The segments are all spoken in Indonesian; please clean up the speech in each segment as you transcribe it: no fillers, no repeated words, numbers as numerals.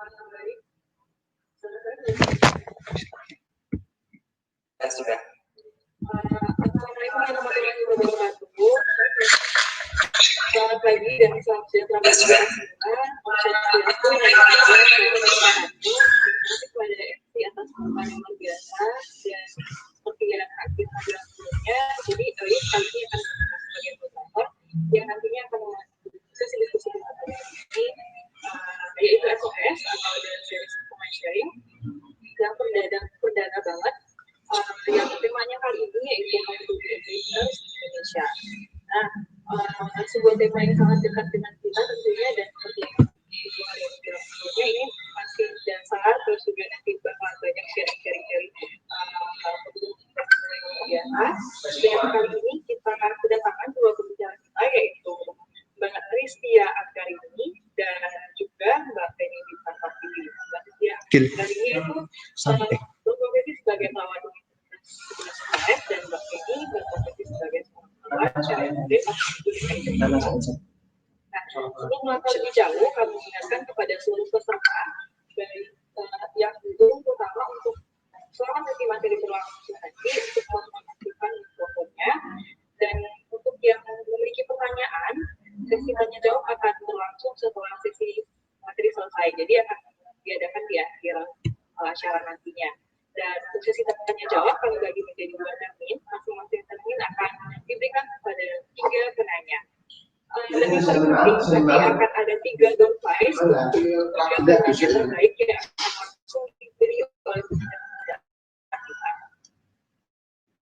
Sudah. Selamat pagi dan salam sejahtera semua. Kepada MC atas pengumuman yang luar biasa dan seperti yang aktif adalah sebelumnya. Jadi kali ini akan sebagai moderator yang nantinya akan sesi diskusi ini yaitu SOS atau dalam series comment sharing yang perdana banget. Yang temanya kali ini yaitu How to be Influencers Indonesia. Nah, sebuah tema yang sangat dekat dengan kita tentunya dan seperti yang sebelumnya ini masih dasar terus juga nanti bakal banyak sharing biasa. Dan kali ini kita kedatangan dua pembicara kita yaitu Mbak Riztia Akarini dan juga Mbak Penny Witantapiwi. Mbak Riztia Akarini itu berprofesi sebagai pelawat dan Mbak Penny berprofesi sebagai pelawat Nah, untuk melangkah lebih jauh, kami ingatkan kepada seluruh peserta baik yang belum terutama untuk selama sesi materi berlangsung nanti untuk memastikan mikrofonnya dan untuk yang memiliki pertanyaan, sesi tanya jawab akan berlangsung setelah sesi materi selesai. Jadi akan diadakan di akhir acara nantinya. Dan untuk sesi tanya jawab kami bagi menjadi 2 termin, masing-masing termin akan diberikan kepada 3 penanya. Dan yang paling penting nanti akan ada 3 door prize untuk 3 penanya terbaik yang akan langsung diberi oleh peserta kita.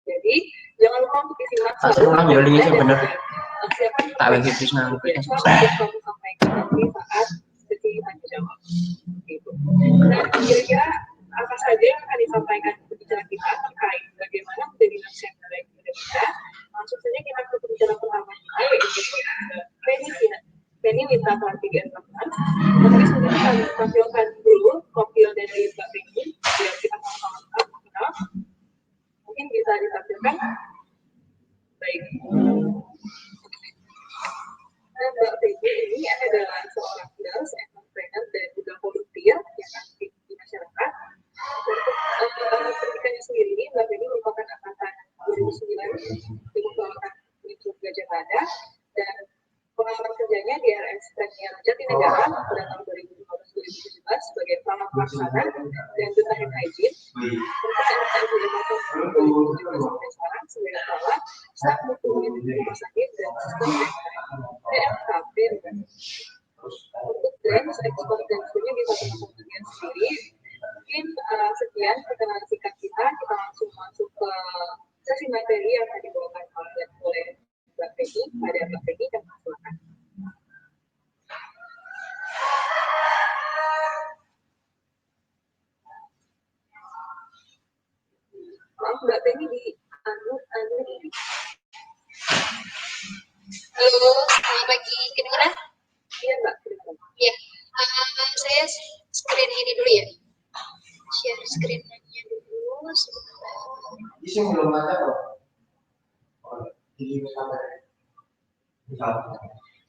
Jadi jangan lupa untuk disimak dan siapkan untuk kamu sampaikan nanti saat sesi tanya jawab. Gitu. Dan kira-kira apa saja yang akan disampaikan pembicara kita terkait bagaimana menjadi nurse yang terbaik di Indonesia. Langsung saja kita ke pembicara pertama kita yaitu Penny Witantapiwi. Tapi sudah kita tampilkan dulu profil dari Mbak Penny biar kita sama-sama kenal. Mungkin bisa ditampilkan. Baik. Mbak Penny ini adalah seorang nurse, entrepreneur dan juga volunteer yang aktif di masyarakat. Untuk pendidikannya sendiri, Mbak Penny merupakan angkatan 2009 di Mempelawatan Universitas Gajah Mada dan pengalaman kerjanya di RS Premier Jatinegara pada tahun 2015-2017 sebagai pelawat pelaksana dan duta hand hygiene. Untuk sampai sekarang sebagai pelawat staf mutu rumah sakit dan sistem DMKP. Untuk grants, ekspor dan sebagainya bisa teman-teman sendiri. Mungkin sekian perkenalan singkat kita langsung masuk ke sesi materi yang akan dibawakan oleh Mbak Penny. Pada Mbak Penny dan silakan. Maaf Mbak Penny di ini. Halo, selamat pagi, kedengeran? Iya Mbak. Iya, saya screen ini dulu ya. Share screen-nya dulu sebentar. Bisa belum ada kok.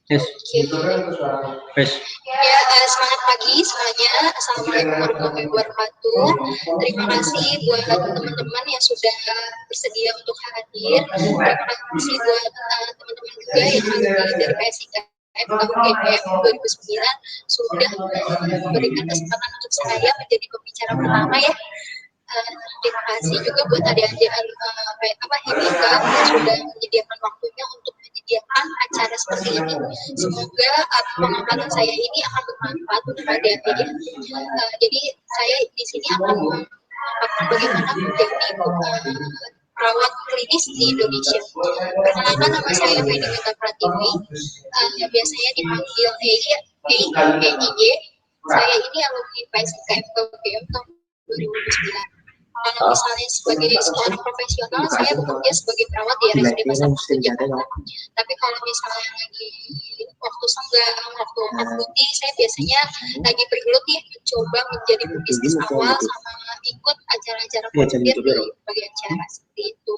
Yes. Yes. Ya, semangat pagi semuanya. Assalamualaikum warahmatullahi wabarakatuh. Terima kasih buat teman-teman yang sudah bersedia untuk hadir. Terima kasih buat teman-teman juga yang hadir dari PSIKM tahun GPM 2009 sudah memberikan kesempatan untuk saya menjadi pembicara pertama ya. Terima kasih juga buat adik-adik Hibika yang sudah menyediakan waktunya untuk menyediakan acara seperti ini. Semoga pemaparan saya ini akan bermanfaat untuk adik-adik. Jadi saya di sini akan memaparkan bagaimana menjadi perawat klinis di Indonesia. Perkenalkan, nama saya Penny Witantapiwi. Biasanya dipanggil EIY. Saya ini alumni PSIKM GPM tahun 2009. Kalau misalnya sebagai seorang profesional, saya bekerja sebagai perawat di RSUD Pasar Minggu Jakarta. Tapi kalau misalnya lagi waktu senggang, waktu putih, saya biasanya lagi bergelut nih mencoba menjadi pebisnis awal sama ikut acara-acara volunteer di bagian acara seperti itu.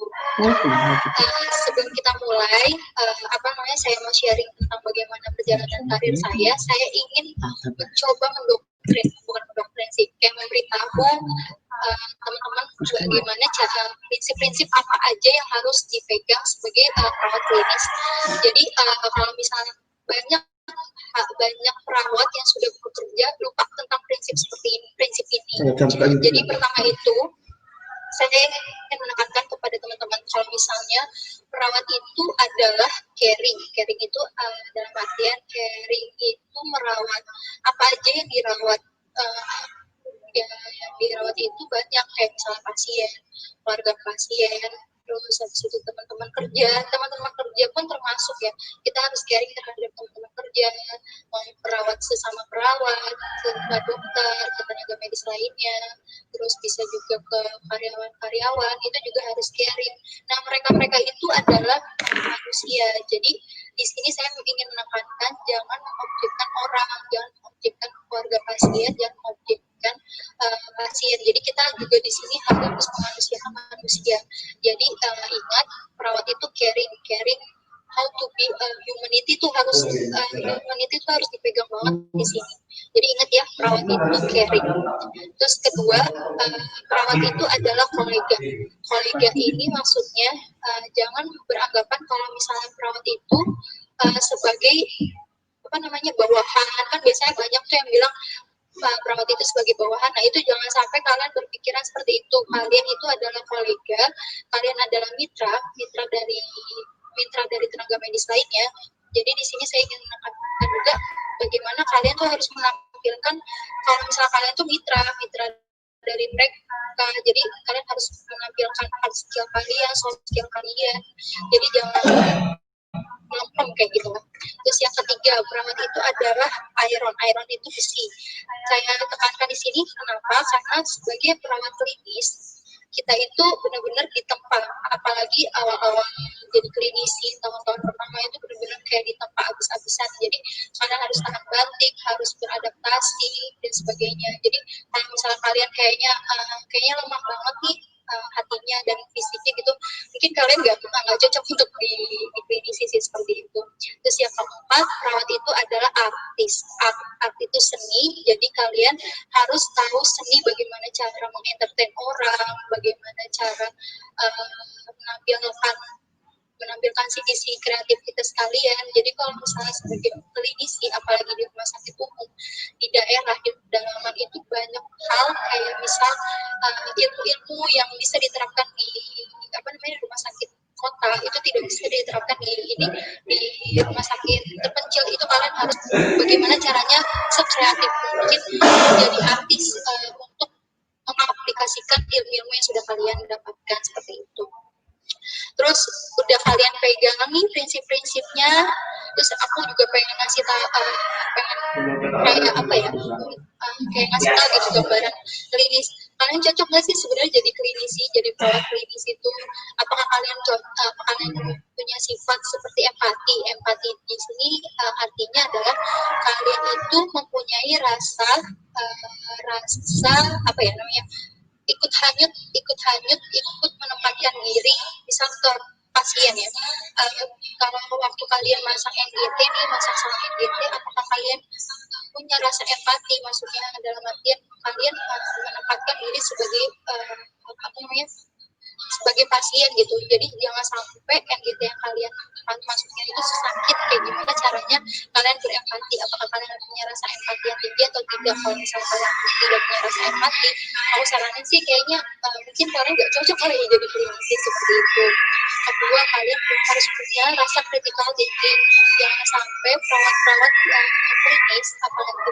Sebelum kita mulai, saya mau sharing tentang bagaimana perjalanan karir saya ingin mencoba mendoktrin, bukan sih, kayak memberitahu teman-teman bagaimana cara prinsip-prinsip apa aja yang harus dipegang sebagai perawat klinis. Jadi kalau misalnya banyak perawat yang sudah bekerja lupa tentang prinsip seperti ini, prinsip ini. Jadi pertama itu saya ingin menekankan kepada teman-teman kalau misalnya perawat itu adalah caring itu dalam artian caring itu merawat apa aja yang dirawat, yang dirawat itu banyak, kayak misalnya pasien, keluarga pasien, terus habis itu teman-teman kerja pun termasuk ya, kita harus caring terhadap teman-teman kerja, perawat sesama perawat, ke dokter, ke tenaga medis lainnya, terus bisa juga ke karyawan-karyawan, itu juga harus caring. Nah, mereka itu adalah manusia. Jadi di sini saya ingin menekankan jangan mengobjekkan orang, jangan mengobjekkan keluarga pasien, jangan mengobjekkan pasien. Jadi kita juga di sini harus memanusiakan manusia. Jadi ingat perawat itu caring how to be humanity itu harus humanity itu harus dipegang banget di sini. Jadi ingat ya, perawat itu caring. Terus kedua, perawat itu adalah kolega. Kolega ini maksudnya jangan beranggapan kalau misalnya perawat itu sebagai bawahan. Kan biasanya banyak tuh yang bilang perawat itu sebagai bawahan. Nah, itu jangan sampai kalian berpikiran seperti itu. Kalian itu adalah kolega, kalian adalah mitra dari tenaga medis lainnya. Jadi di sini saya ingin menekankan juga bagaimana kalian tuh harus menampilkan kalau misalnya kalian tuh mitra dari mereka. Jadi kalian harus menampilkan hard skill kalian, soft skill kalian. Jadi jangan melempem kayak gitu. Terus yang ketiga, perawat itu adalah iron itu besi. Saya tekankan di sini kenapa? Karena sebagai perawat klinis kita itu benar-benar ditempa, apalagi awal-awal jadi klinisi tahun-tahun pertama itu benar-benar kayak ditempa habis-habisan. Jadi kalian harus tahan banting, harus beradaptasi dan sebagainya. Jadi kalau misalnya kalian kayaknya lemah banget nih hatinya dan fisiknya gitu, mungkin kalian nggak cocok untuk di klinisi sih seperti itu. Terus yang keempat, perawat itu adalah artis. Art itu seni, jadi kalian harus tahu seni bagaimana cara mengentertain orang, bagaimana cara menampilkan sisi kreativitas kalian. Jadi kalau misalnya sebagai klinisi, apalagi di rumah sakit umum, di daerah, di pedalaman itu banyak hal kayak misal ilmu-ilmu yang bisa diterapkan di rumah sakit kota itu tidak bisa diterapkan di rumah sakit terpencil. Itu kalian harus bagaimana caranya sekreatif mungkin menjadi artis untuk mengaplikasikan ilmu-ilmu yang sudah kalian dapatkan seperti itu. Terus udah kalian pegang nih prinsip-prinsipnya, terus aku juga pengen ngasih tahu kayak ngasih tahu gitu gambaran klinis. Kalian cocok nggak sih sebenarnya jadi klinisi, jadi perawat klinis itu? Apakah kalian punya sifat seperti empati? Empati di sini artinya adalah kalian itu mempunyai rasa ikut hanyut, ikut menempatkan diri misal ke pasien ya. Kalau waktu kalian masak NGT nih, masak sama NGT, apakah kalian punya rasa empati? Maksudnya dalam artian kalian menempatkan diri sebagai sebagai pasien gitu. Jadi jangan sampai NGT yang kalian masuknya itu sakit, kayak gimana caranya kalian berempati, apakah kalian punya rasa empati yang tinggi atau tidak. Kalau misalnya kalian tidak punya rasa empati, aku saranin sih kayaknya mungkin kalian nggak cocok kali ya jadi klinisi seperti itu. Kedua, kalian harus punya rasa critical thinking. Jangan sampai perawat-perawat yang klinis, apalagi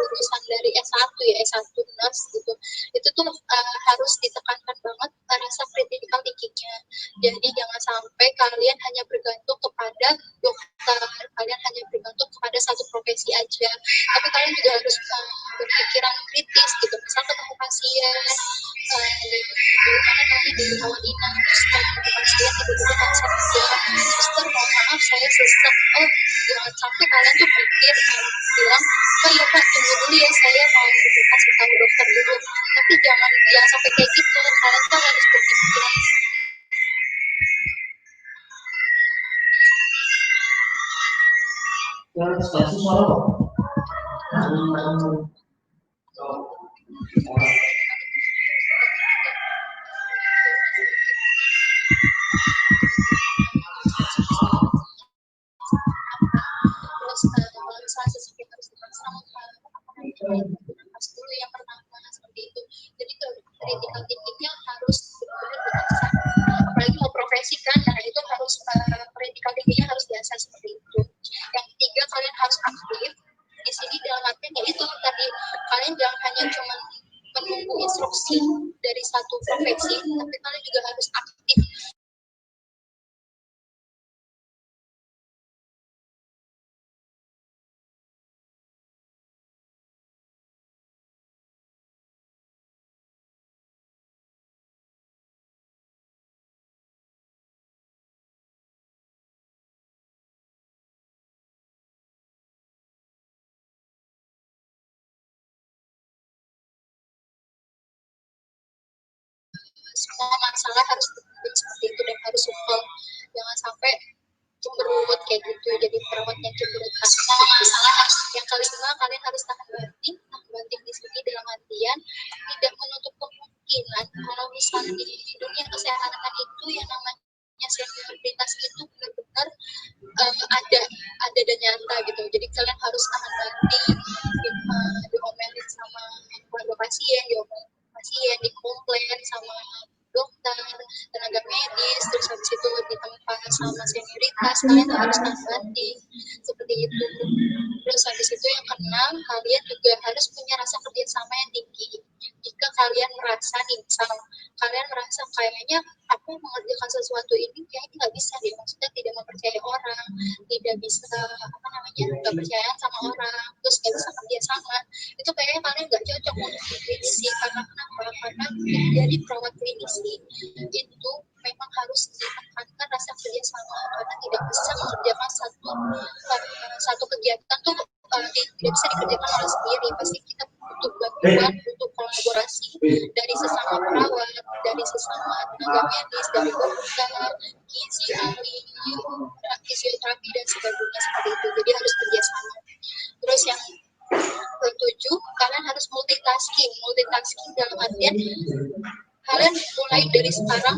lulusan dari S1 nurse gitu, itu tuh harus ditekankan banget rasa critical thinkingnya. Jadi jangan sampai kalian hanya bergantung kepada dokter, kalian hanya bergantung kepada satu profesi aja, tapi kalian juga harus berpikiran kritis gitu. Misal ketemu pasien, kalian di rawat inap, terus ketemu pasien tiba-tiba langsung suster mohon maaf saya sesek. Jangan sampai kalian tuh pikir bilang iya Pak tunggu dulu ya, saya mau kasih tahu dokter dulu. Tapi jangan sampai kayak gitu. Kalian tuh harus berpikiran. Yang stasiun suara kok. Terus kalau misalnya sesuatu harus dipasang pas dulu yang pertama seperti itu. Jadi critical thinkingnya harus benar-benar diasah. Apalagi mau profesi kan, nah itu harus critical thinkingnya harus diasah seperti itu. Yang ketiga, kalian harus aktif. Di sini dalam artian ya itu tadi, kalian jangan hanya cuma menunggu instruksi dari satu profesi, tapi kalian juga harus aktif. Semua masalah harus seperti itu dan harus supel, jangan sampai cemberut kayak gitu, jadi perawat yang cemberut. Semua masalah harus. Yang kelima, kalian harus tahan banting di sini dalam artian tidak menutup kemungkinan kalau misalnya di dunia kesehatan itu yang namanya senioritas itu benar-benar ada dan nyata gitu. Jadi kalian harus tahan banting, diomelin sama keluarga pasien, diomelin pasien, dikomplain sama dokter, tenaga medis, terus habis itu ditempa sama senioritas, kalian harus tahan banting seperti itu. Terus habis itu yang keenam, kalian juga harus punya rasa kerjasama yang tinggi. Jika kalian merasa nih, misal kalian merasa kayaknya aku mengerjakan sesuatu ini kayaknya nggak bisa deh, maksudnya tidak mempercayai orang, tidak bisa nggak percaya sama orang, terus nggak bisa kerjasama, itu kayaknya kalian nggak cocok untuk di klinisi. Karena kenapa? Karena jadi perawat klinisi itu memang harus ditekankan rasa kerjasama, karena tidak bisa mengerjakan satu kegiatan tuh tidak bisa dikerjakan oleh sendiri, pasti kita butuh bantuan, butuh kolaborasi dari sesama perawat, dari sesama tenaga medis, dari dokter, gizi, ahli, fisioterapi dan sebagainya seperti itu. Jadi harus kerjasama. Terus yang ketujuh, kalian harus multitasking dalam artian kalian mulai dari sekarang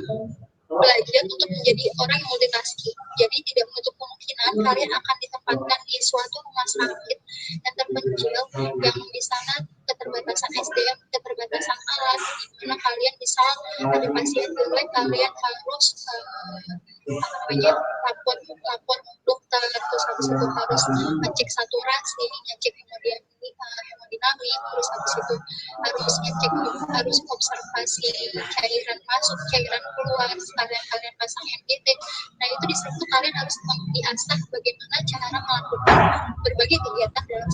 belajar untuk menjadi orang yang multitasking. Jadi tidak menutup kemungkinan kalian akan ditempatkan di suatu rumah sakit yang terpencil, yang di sana keterbatasan SDM, keterbatasan alat, di mana kalian bisa ada pasien jelek, kalian harus lapor dokter, terus habis itu harus ngecek saturasi, ngecek hemodinamik, terus habis itu harus observasi cairan masuk, cairan keluar, kalian pasang MGT. Nah itu di situ kalian harus diasah bagaimana cara melakukan berbagai kegiatan dalam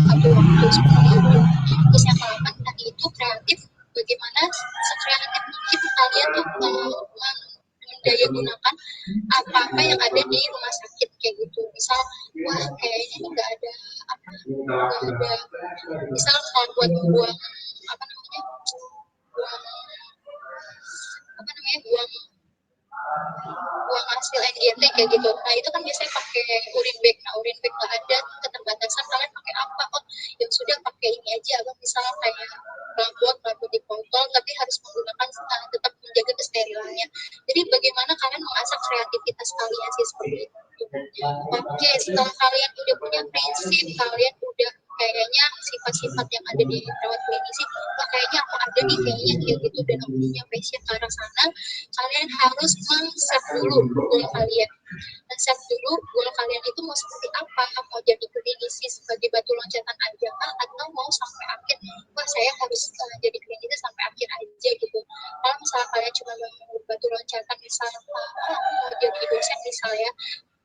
satu waktu seperti itu. Terus yang ke-8 tadi itu kreatif, bagaimana sekreatif mungkin kalian tuh mendaya gunakan apa-apa yang ada di rumah sakit kayak gitu. Misal, wah kayaknya ini nggak ada misal kalau buat buang buang hasil NGT kayak gitu. Nah itu kan biasanya pakai urin bag. Nah urin bag nggak ada, keterbatasan, kalian pakai apa? Oh yang sudah pakai ini aja, atau misalnya kayak pelabut dipotong, tapi harus menggunakan tetap menjaga kesterilannya. Jadi bagaimana kalian mengasah kreativitas kalian sih seperti itu. Oke, setelah kalian udah punya prinsip, kalian udah kayaknya sifat-sifat yang ada di perawat klinisi, wah kayaknya aku ada nih kayaknya kayak gitu, dan aku punya passion ke arah sana, kalian harus men-set dulu goal kalian. Men-set dulu goal kalian itu mau seperti apa, mau jadi klinisi sebagai batu loncatan aja kah, atau mau sampai akhir, wah saya harus jadi klinisi sampai akhir aja gitu. Kalau misalnya kalian cuma mau batu loncatan, misalnya mau jadi dosen misalnya,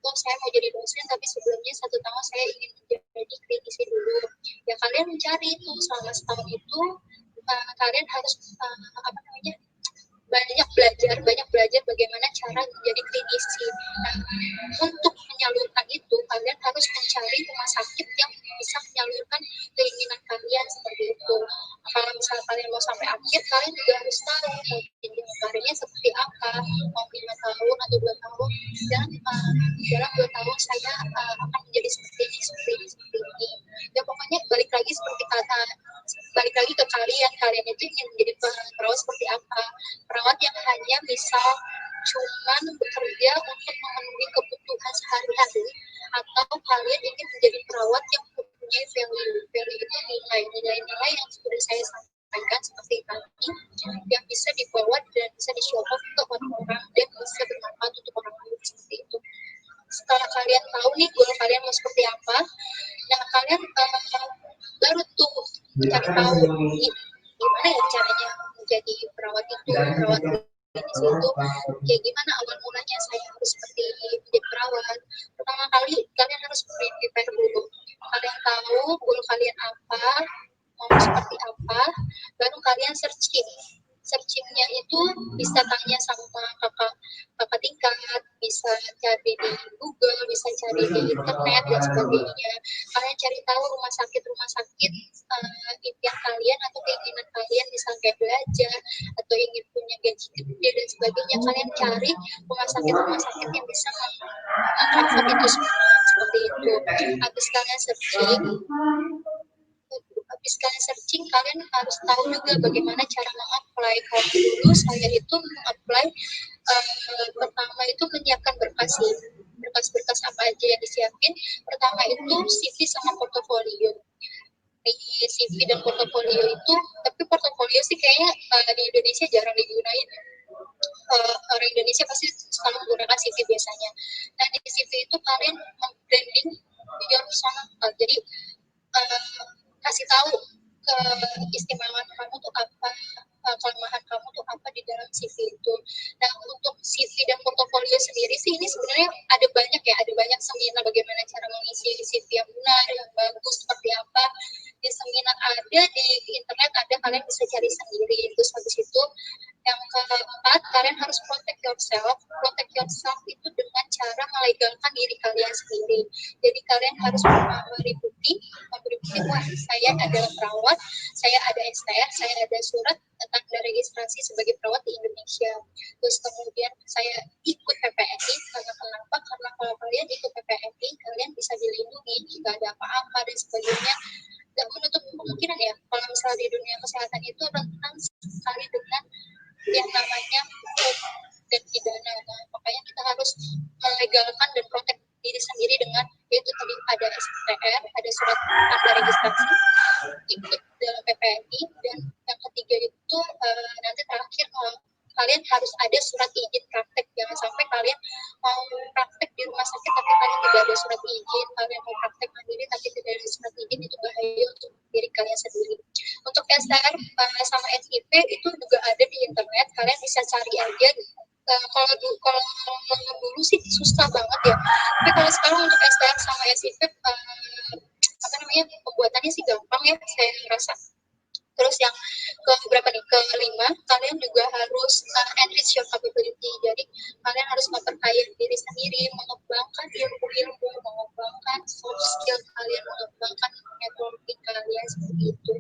saya mau jadi dosen tapi sebelumnya 1 tahun saya ingin menjadi klinisi dulu, ya kalian mencari itu selama setahun itu, kalian harus banyak belajar bagaimana cara menjadi klinisi. Nah, untuk menyalurkan itu kalian harus mencari rumah sakit yang bisa menyalurkan keinginan kalian seperti itu. Kalau misalnya kalian mau sampai akhir, kalian juga harus tahu mau jenjang karirnya seperti apa, mau 5 tahun atau 2 tahun, dan dalam 2 tahun saya akan menjadi seperti ini. Ya pokoknya balik ingin menjadi perawat seperti apa, perawat yang hanya misal cuman bekerja untuk memenuhi kebutuhan sehari-hari, atau kalian ingin menjadi perawat yang mempunyai value itu nilai-nilai yang sudah saya sampaikan seperti tadi, yang bisa dibawa dan bisa di-show off ke orang-orang dan bisa bermanfaat untuk orang lain seperti itu. Setelah kalian tahu nih goal kalian mau seperti apa, nah kalian baru tuh mencari tahu gimana ya caranya menjadi perawat klinis itu, kayak gimana awal mulanya saya harus seperti menjadi perawat. Pertama kali kalian harus prepare dulu, kalian tahu goal kalian apa, mau seperti apa, baru kalian searchingnya itu bisa tanya sama kakak tingkat, bisa cari di Google, bisa cari di internet dan sebagainya. Kalian cari tahu rumah sakit impian kalian atau keinginan kalian, misal kayak belajar atau ingin punya gaji gede dan sebagainya. Kalian cari rumah sakit yang bisa mengcover itu semua seperti itu. Habis kalian searching, kalian harus tahu juga bagaimana cara mengapply. Kalau dulu saya itu mengapply, pertama itu menyiapkan berkas apa aja yang disiapin. Pertama itu CV sama portofolio. Di CV dan portofolio itu, tapi portofolio sih kayaknya di Indonesia jarang digunain. Orang Indonesia pasti selalu menggunakan CV biasanya. Nah, di CV itu kalian membranding your personal, jadi kasih tahu keistimewaan kamu tuh apa, kelemahan kamu tuh apa di dalam CV itu. Nah, untuk CV dan portofolio sendiri sih ini sebenarnya ada banyak seminar bagaimana cara mengisi CV yang benar, yang bagus seperti apa. Di seminar ada, di internet ada, kalian bisa cari sendiri. Terus habis itu yang keempat, kalian harus protect yourself itu dengan cara melegalkan diri kalian sendiri. Jadi kalian harus memberi bukti, wah saya adalah perawat, saya ada STR, saya ada surat tanda registrasi sebagai perawat di Indonesia. Terus kemudian saya ikut PPNI, kenapa? Karena kalau kalian ikut PPNI, kalian bisa dilindungi jika ada apa-apa dan sebagainya. Gak menutup kemungkinan ya, kalau misalnya di dunia kesehatan itu rentan sekali dengan yang namanya hukum dan pidana. Nah, makanya kita harus melegalkan dan protek diri sendiri dengan yaitu tadi ada STR, ada surat tanda registrasi, ikut dalam PPNI, dan yang ketiga itu nanti terakhir kalian harus ada surat izin praktek. Jangan sampai kalian mau praktek di rumah sakit tapi kalian tidak ada surat izin, kalian mau praktek mandiri tapi tidak ada surat izin, itu bahaya untuk diri kalian sendiri. Untuk STR sama SIP itu juga ada di internet, kalian bisa cari aja. Kalau dulu sih susah banget ya, tapi kalau sekarang untuk STR sama SIP pembuatannya sih gampang ya, saya rasa. Terus yang kelima, kalian juga harus enrich your capability. Jadi kalian harus memperkaya diri sendiri, mengembangkan ilmu-ilmu, mengembangkan soft skill kalian, mengembangkan networking kalian seperti itu.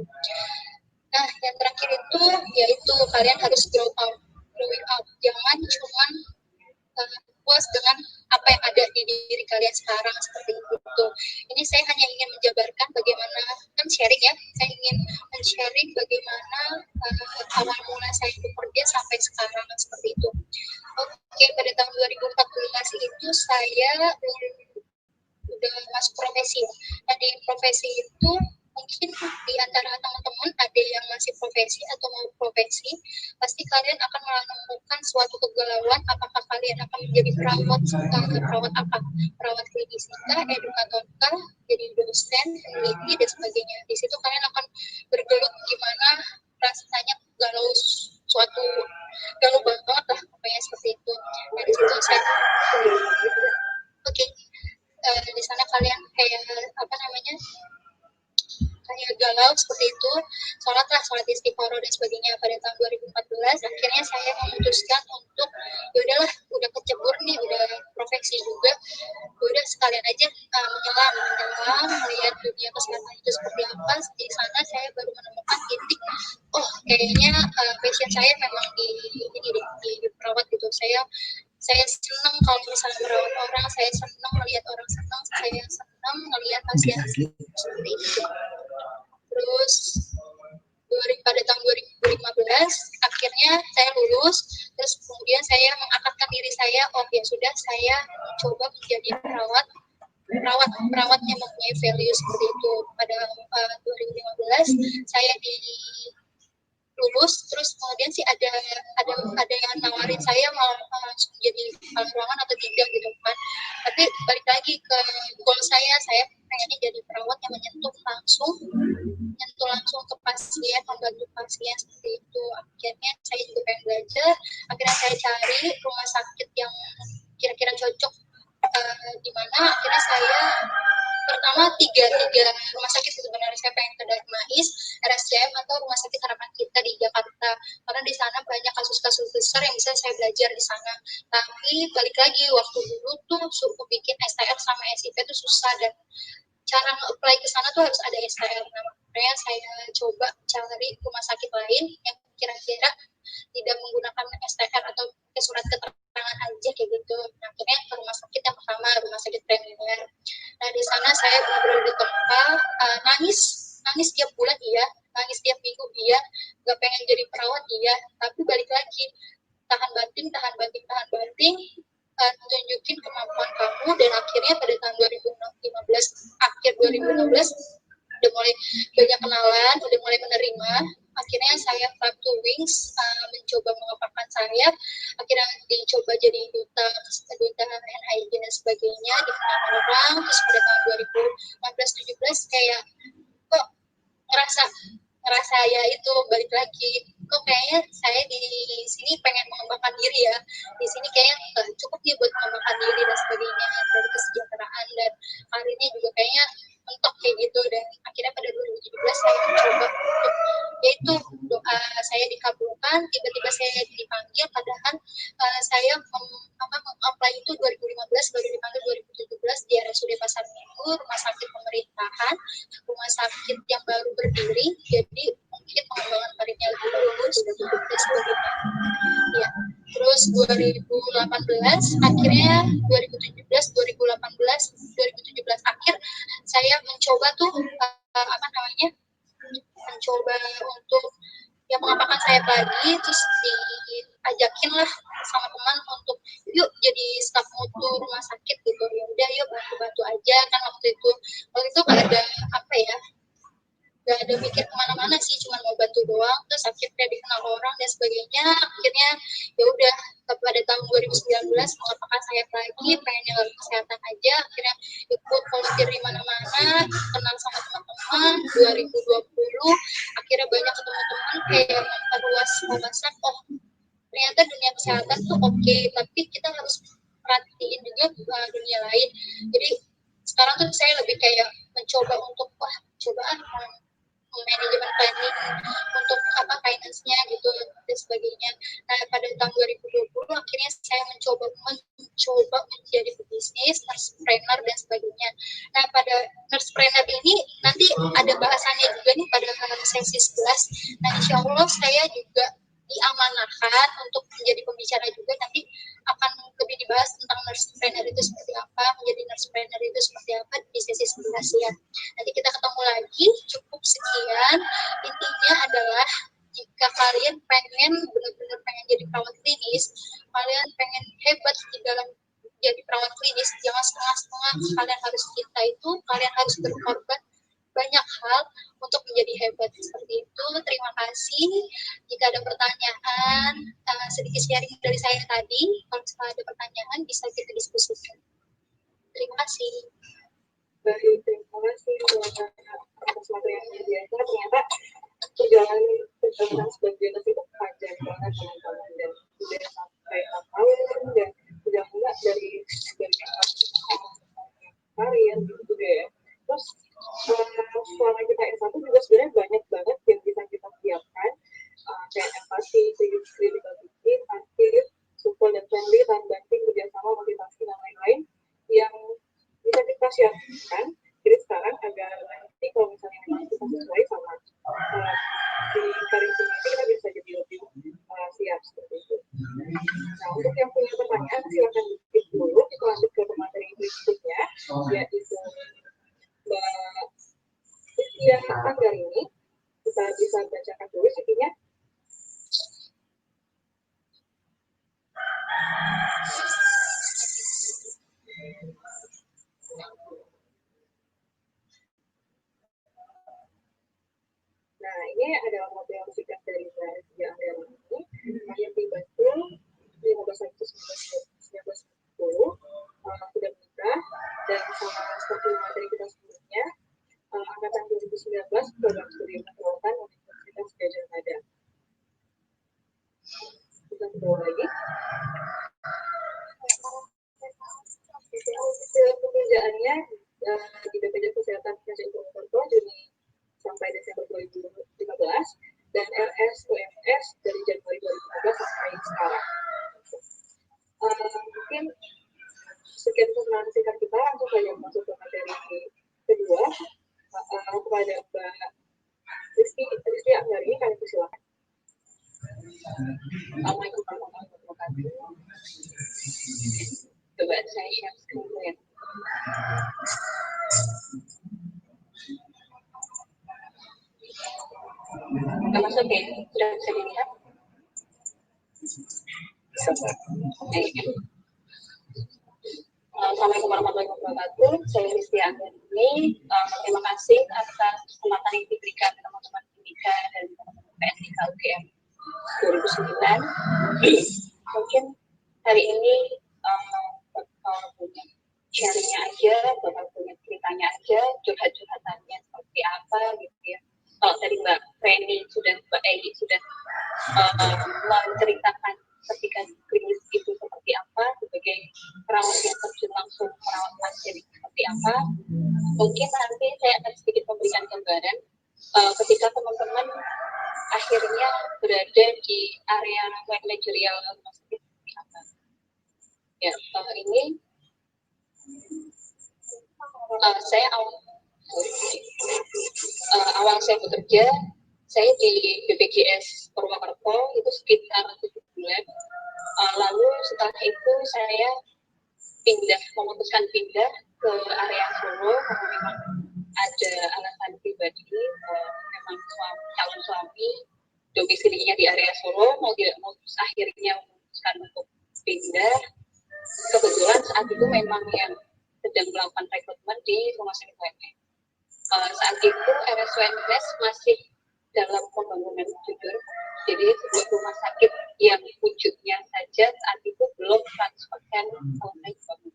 Nah, yang terakhir itu yaitu kalian harus growing up. Jangan cuman puas dengan apa yang ada di diri kalian sekarang seperti itu. Ini saya hanya ingin menjabarkan bagaimana, kan sharing ya, saya ingin men-sharing bagaimana awal mula saya bekerja sampai sekarang seperti itu. Oke, pada tahun 2014 itu saya udah masuk profesi. Nah, di profesi itu mungkin di antara teman-teman ada yang masih profesi atau mau profesi, pasti kalian akan menemukan suatu kegalauan apakah kalian akan menjadi perawat apa, perawat klinis kah, edukator kah, jadi dosen, peneliti dan sebagainya. Di situ kalian akan bergelut gimana rasanya galau banget lah pokoknya seperti itu. Nah, di situ saya di sana kalian kayak kayak galau seperti itu, sholat istiqoroh dan sebagainya. Pada tahun 2014 akhirnya saya memutuskan untuk yaudahlah, udah kecebur nih, udah profesi juga, udah sekalian aja menyelam melihat dunia kesehatan itu seperti apa. Di sana saya baru menemukan titik, kayaknya passion saya memang di perawat gitu. Saya senang kalau misalnya merawat orang, saya senang melihat orang senang, saya senang melihat pasien seperti itu. Terus pada tahun 2015 akhirnya saya lulus, terus kemudian saya mengakatkan diri saya, oh ya sudah, saya coba menjadi perawat yang mempunyai value seperti itu. Pada 2015 saya lulus, terus kemudian sih ada yang nawarin saya mau langsung jadi kepala ruangan atau tidak gitu kan. Tapi balik lagi ke goal saya pengennya jadi perawat yang menyentuh langsung ke pasien, membantu pasien seperti itu. Akhirnya saya juga pengen belajar, akhirnya saya cari rumah sakit yang kira-kira cocok di mana. Akhirnya saya pertama tiga rumah sakit sebenarnya saya pengen ke Darmais, RSCM atau Rumah Sakit Harapan Kita di Jakarta, karena di sana banyak kasus-kasus besar yang bisa saya belajar di sana. Tapi balik lagi, waktu dulu tuh suruh bikin STR sama SIP itu susah, dan cara nge-apply ke sana tuh harus ada STR. Nah, makanya saya coba cari rumah sakit lain yang kira-kira tidak menggunakan STR atau surat keterangan aja kayak gitu. Nah, akhirnya ke rumah sakit yang pertama, Rumah Sakit Premier. Nah, di sana saya benar-benar ditempa, nangis tiap bulan iya, nangis tiap minggu iya, gak pengen jadi perawat iya, tapi balik lagi, tahan banting, tunjukin kemampuan kamu, dan akhirnya pada tahun 2015, akhir 2016, udah mulai banyak kenalan, udah mulai menerima. Akhirnya saya flap to wings, mencoba mengepakkan sayap, akhirnya dicoba jadi duta hand hygiene dan sebagainya, dikenal orang. Terus pada tahun 2016-17 kayak kok ngerasa ya itu balik lagi, kok kayaknya saya di sini pengen mengembangkan diri ya, di sini kayaknya cukup nih buat mengembangkan diri dan sebagainya, dari kesejahteraan dan karirnya juga kayaknya mentok kayak gitu. Dan akhirnya pada 2017 saya mencoba untuk, yaitu doa saya dikabulkan, tiba-tiba saya dipanggil, padahal saya meng-apply itu 2015, baru dipanggil 2017 di RSUD Pasar Minggu, rumah sakit pemerintahan, rumah sakit yang baru berdiri, jadi mungkin pengembangan karirnya lebih bagus dan sebagainya. Ya, terus 2018 akhirnya 2017 akhir saya mencoba tuh mencoba untuk ya mengapakkan sayap lagi, terus diajakin lah sama teman untuk yuk jadi staf mutu rumah sakit gitu. Ya udah, yuk bantu aja, kan waktu itu gak ada mikir kemana-mana sih, cuma mau bantu doang. Terus akhirnya dikenal orang dan sebagainya, akhirnya ya udah pada tahun 2019 mengapakkan sayap lagi, pengen yang kesehatan aja, akhirnya ikut volunteer di mana-mana, kenal sama teman-teman. 2020 akhirnya banyak ketemu teman, kayak memperluas wawasan, oh ternyata dunia kesehatan tuh oke, tapi kita harus perhatiin juga dunia lain. Jadi sekarang tuh saya lebih kayak mencoba untuk manajemen planning untuk finance-nya gitu dan sebagainya. Nah, pada tahun 2020 akhirnya saya mencoba menjadi pebisnis, nursepreneur dan sebagainya. Nah, pada nursepreneur ini nanti ada bahasannya juga nih pada sesi 11. Nah, insya Allah saya juga diamanahkan untuk menjadi pembicara juga, nanti akan lebih dibahas tentang nursepreneur itu seperti apa, menjadi nursepreneur itu seperti apa di sesi 11 ya. Nanti kita ketemu lagi, cukup sekian. Intinya adalah jika kalian benar-benar pengen jadi perawat klinis, kalian pengen hebat di dalam jadi perawat klinis, jangan setengah-setengah. Kalian harus cinta itu, kalian harus berkorban banyak hal untuk menjadi hebat seperti itu. Terima kasih. Jika ada pertanyaan, sedikit sharing dari saya tadi. Kalau misalnya ada pertanyaan, bisa kita diskusikan. Terima kasih. Baik, terima kasih atas materi yang biasa. Ternyata perjalanan sebagai dinas itu panjang banget teman-teman, dan sudah sampai 4 tahun, dan sudah mulai dari karir gitu ya. Terus selama kita S1 juga sebenarnya banyak banget yang bisa kita siapkan, kayak empati, critical thinking, aktif, support dan friendly, tahan banting, kerjasama, motivasi dan lain-lain yang bisa kita siapkan. Jadi sekarang agar nanti kalau misalnya memang kita sesuai sama di karir ini, kita bisa jadi lebih siap seperti itu. Nah, untuk yang punya pertanyaan silakan diketik dulu. Kita lanjut ke materi berikutnya, yaitu Mbak Sitiah Anggar ini. Kita bisa bacakan dulu CV-nya. Mungkin sekian perkenalan singkat kita, langsung saja masuk ke materi kedua. Kepada Mbak Rizky Anggari, kami persilakan. Assalamualaikum warahmatullahi wabarakatuh. Coba saya share screen ya. Sudah masuk ya? Sudah bisa dilihat? Assalamualaikum warahmatullahi wabarakatuh. Saya Rizky Anggari. Terima kasih atas kesempatan yang diberikan teman-teman Timika dan teman-teman PSIK UGM 2009. Mungkin hari ini bakal punya sharingnya aja, bakal punya ceritanya aja, curhat-curhatannya seperti apa gitu ya. Kalau tadi Mbak Reni Mbak Egi sudah menceritakan ketika klinis itu seperti apa, sebagai perawat yang terjun langsung merawat pasien seperti apa. Mungkin nanti saya akan sedikit memberikan gambaran ketika teman-teman akhirnya berada di area manajerial rumah sakit seperti apa. Ya, ini saya awal saya bekerja, saya di BPJS Purwokerto itu sekitar 7 bulan. Lalu setelah itu saya memutuskan pindah ke area Solo karena memang ada alasan pribadi, memang calon suami domisilinya di area Solo, mau tidak mau akhirnya memutuskan untuk pindah. Kebetulan saat itu memang yang sedang melakukan rekrutmen di rumah sakit UNS. Saat itu RSUNS masih dalam pembangunan jujur, jadi sebuah rumah sakit yang wujudnya saja saat itu belum 100% selesai dibangun.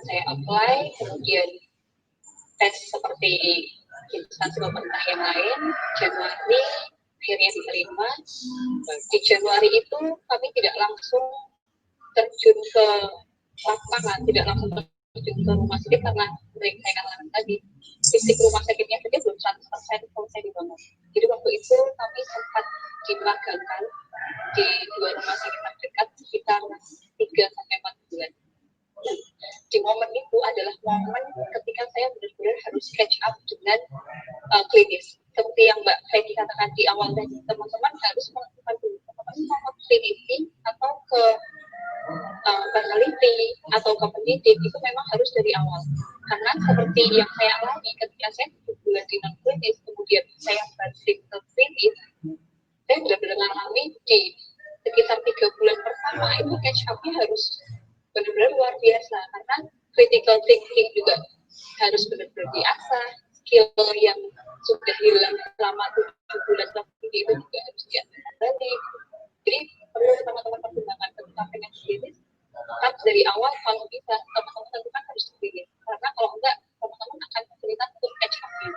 Saya apply, kemudian tes seperti instansi pemerintah yang lain. Januari akhirnya diterima. Di Januari itu kami tidak langsung terjun ke lapangan, tidak langsung terjun ke rumah sakit karena saya katakan tadi fisik rumah sakitnya saja belum 100% selesai dibangun. Jadi waktu itu kami sempat dimagangkan di 2 rumah sakit terdekat sekitar 3-4 bulan. Di momen itu adalah momen ketika saya benar-benar harus catch up dengan klinis. Seperti yang Mbak Heidi katakan di awal tadi, teman-teman harus melakukan dulu. Teman-teman mau ke klinisi atau ke peneliti atau ke pendidik itu memang harus dari awal. Karena seperti yang saya alami ketika saya 7 bulan di non-klinis, kemudian saya balik ke klinis, saya benar-benar mengalami di sekitar 3 bulan pertama itu catch up-nya harus benar-benar luar biasa, karena critical thinking juga harus benar-benar diasah, skill yang sudah hilang selama 7 bulan itu juga harus diasah kembali. Jadi perlu teman-teman pertimbangkan ketika pengen klinis, tetap dari awal kalau bisa teman-teman tentukan harus klinis, karena kalau enggak teman-teman akan kesulitan untuk catch up-nya.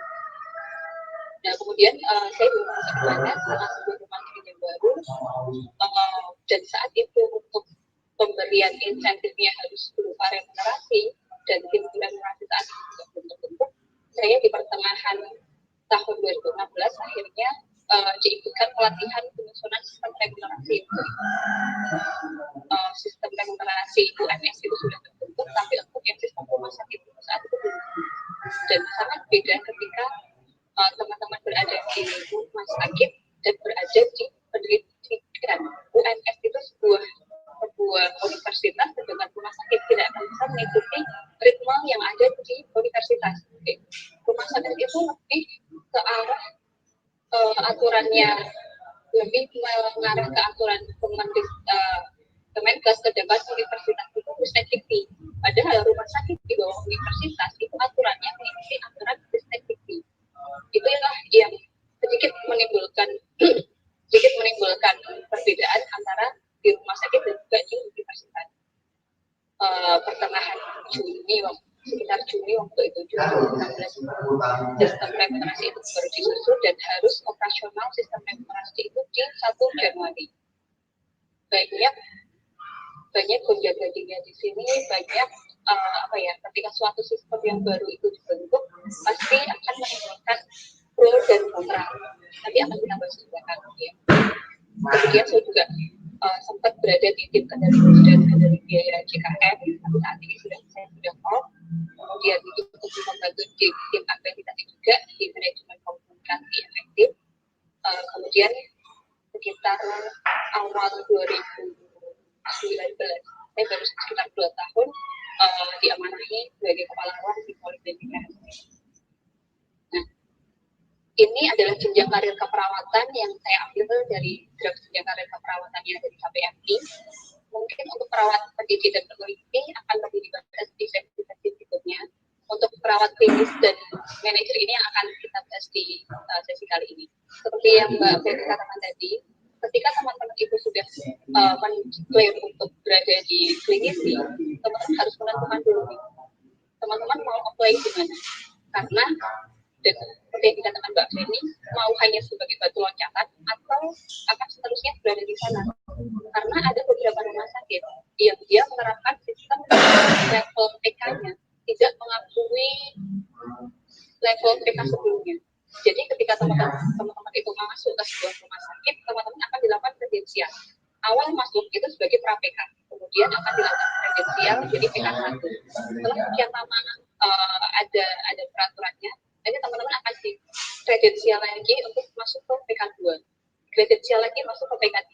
Nah kemudian saya belum masuk ke sana karena sebuah rumah sakit yang baru, dan saat itu untuk pemberian insentifnya harus berupa remunerasi, dan tim remunerasi saat itu juga belum terbentuk. Saya di pertengahan tahun 2016 akhirnya diikutkan pelatihan penyusunan sistem remunerasi. Sistem remunerasi UMS itu sudah terbentuk, tapi untuk yang sistem rumah sakit itu saat itu belum. Dan sangat beda ketika teman-teman berada di rumah sakit dan berada di pendidikan. UMS itu sebuah universitas, sedangkan rumah sakit tidak akan bisa mengikuti ritme yang ada di universitas. Rumah sakit itu lebih ke arah aturannya, lebih mengarah ke aturan Kemenkes, sedangkan universitas itu Ristek Dikti. Padahal rumah sakit di bawah universitas itu aturannya mengikuti aturan Ristek Dikti. Itulah yang sedikit menimbulkan perbedaan antara di rumah sakit dan juga di universitas. Pertengahan sekitar Juni waktu itu, Juni 2016, sistem remunerasi itu baru disusun dan harus operasional sistem remunerasi itu di 1 Januari. Banyak gonjang-ganjingnya di sini, banyak ketika suatu sistem yang baru itu dibentuk pasti akan menimbulkan pro dan kontra. Nanti akan kita bahas juga kan ya. Kemudian saya juga sempat berada di tim kendali dan kendali biaya JKM, tapi saat ini saya sudah off. Kemudian itu untuk membantu di tim akreditasi juga di manajemen komunikasi efektif. Kemudian sekitar awal 2019, saya baru sekitar 2 tahun diamanahi sebagai kepala ruang di Politeknik. Nah, ini adalah jenjang karir keperawatan yang saya ambil dari draft jenjang karir keperawatan yang ada di KPMI. Mungkin untuk perawat pendidik dan peneliti akan lebih dibahas di sesi berikutnya. Untuk perawat klinis dan manajer ini yang akan kita bahas di sesi kali ini. Seperti yang Mbak Feby katakan tadi, ketika teman-teman itu sudah mengklaim untuk berada di klinisi, teman-teman harus menentukan dulu teman-teman mau apply di mana. Karena dan seperti yang dikatakan Mbak Feby, mau hanya sebagai batu loncatan atau akan seterusnya berada di sana. Karena ada beberapa rumah sakit yang dia menerapkan sistem level PK-nya tidak mengakui level PK sebelumnya. Jadi ketika teman-teman itu masuk ke sebuah rumah sakit, teman-teman akan dilakukan kredensial. Awal masuk itu sebagai pra-PK, kemudian akan dilakukan kredensial jadi PK1. Setelah sekian lama ada peraturannya, nanti teman-teman akan di kredensial lagi untuk masuk ke PK2, kredensial lagi masuk ke PK3.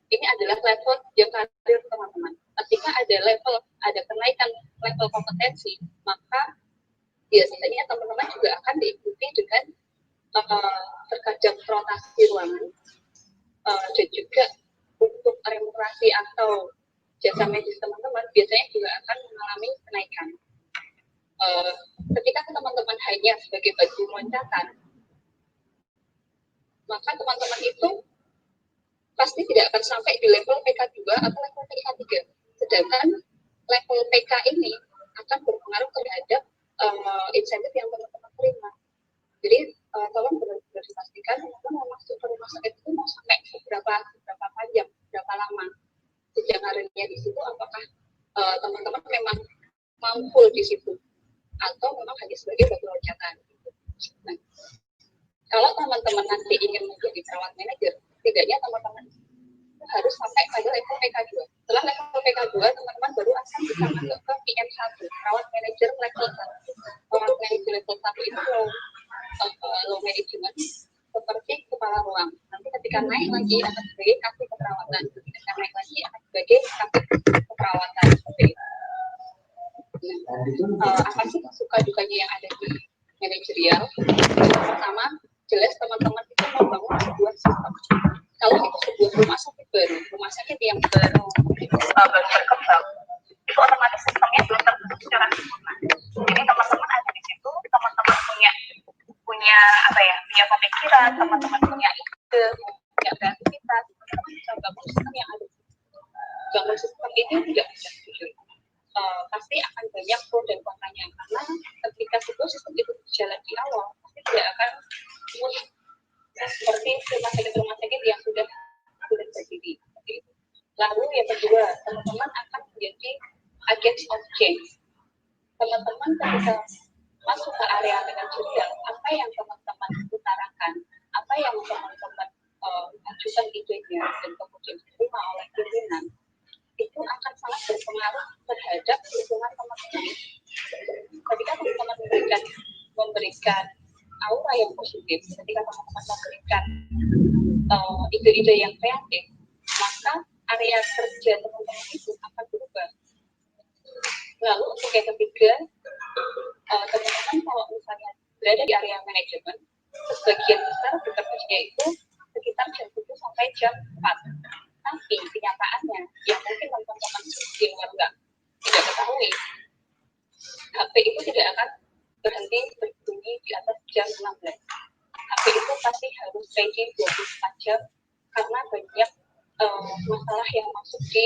Ini adalah level yang karir teman-teman. Ketika ada kenaikan level kompetensi, maka biasanya teman-teman juga akan diikuti dengan terkadang rotasi ruangan dan juga untuk remunerasi atau jasa medis teman-teman biasanya juga akan mengalami kenaikan. Ketika teman-teman hanya sebagai batu loncatan, maka teman-teman itu pasti tidak akan sampai di level PK2 atau level PK3. Sedangkan level PK ini akan berpengaruh terhadap insentif yang teman-teman terima. Jadi tolong benar-benar dipastikan teman-teman mau masuk ke rumah sakit itu mau sampai berapa panjang, berapa lama jenjang karirnya di situ, apakah teman-teman memang mau full di situ atau memang hanya sebagai batu loncatan. Nah, kalau teman-teman nanti ingin menjadi perawat manajer, setidaknya teman-teman harus sampai pada level PK2. Setelah level PK2, teman-teman baru akan bisa masuk ke PM1, perawat manajer level 1. Perawat manajer level 1 itu low management, seperti kepala ruang. Nanti ketika naik lagi akan sebagai kasih keperawatan. Ketika naik lagi akan sebagai kasih keperawatan. Seperti itu. Apa sih suka dukanya yang ada di manajerial? Pertama, jelas teman-teman itu membangun sebuah sistem. Kalau itu sebuah rumah sakit yang baru berkembang, itu otomatis sistemnya belum terbentuk secara sempurna. Jadi teman-teman ada di situ, teman-teman punya pemikiran, teman-teman punya ide, punya kreativitas, teman-teman bisa bangun sistem yang ada. Bangun sistem ini tidak mudah jujur. Pasti akan banyak pro dan kontranya, karena ketika sebuah sistem itu berjalan di awal, pasti tidak akan seperti rumah sakit yang sudah berdiri. Lalu yang kedua, teman-teman akan menjadi agents of change. Teman-teman ketika masuk ke area manajerial, apa yang teman-teman utarakan, apa yang teman-teman ajukan idenya dan kemudian diterima oleh pimpinan, itu akan sangat berpengaruh terhadap lingkungan teman-teman. Ketika teman-teman memberikan aura yang positif, ketika teman-teman memberikan ide-ide yang kreatif, maka area kerja teman-teman itu akan berubah. Lalu untuk yang ketiga, teman-teman kalau misalnya berada di area manajemen, sebagian besar bekerjanya itu sekitar jam 7 sampai jam 4. Tapi kenyataannya, yang mungkin teman-teman di luar tidak ketahui, HP itu tidak akan berhenti berbunyi di atas jam 16. HP itu pasti harus ready 24 jam karena banyak masalah yang masuk di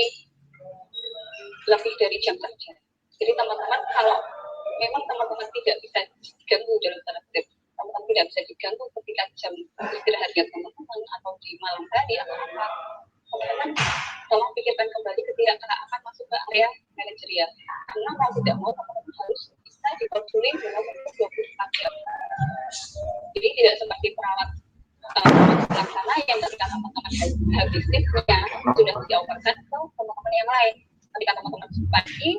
lebih dari jam kerja. Jadi teman-teman kalau memang teman-teman tidak bisa diganggu dalam tanda kutip, teman-teman tidak bisa diganggu ketika jam istirahatnya teman-teman atau di malam hari atau apa, teman-teman tolong pikirkan kembali ketika akan masuk ke area manajerial. Karena mau tidak mau teman-teman harus bisa dikontrolin dalam waktu 24 jam. Jadi tidak seperti perawat pelaksana yang ketika teman-teman habis shiftnya sudah dioperkan ke teman-teman yang lain. Ketika teman-teman pagi,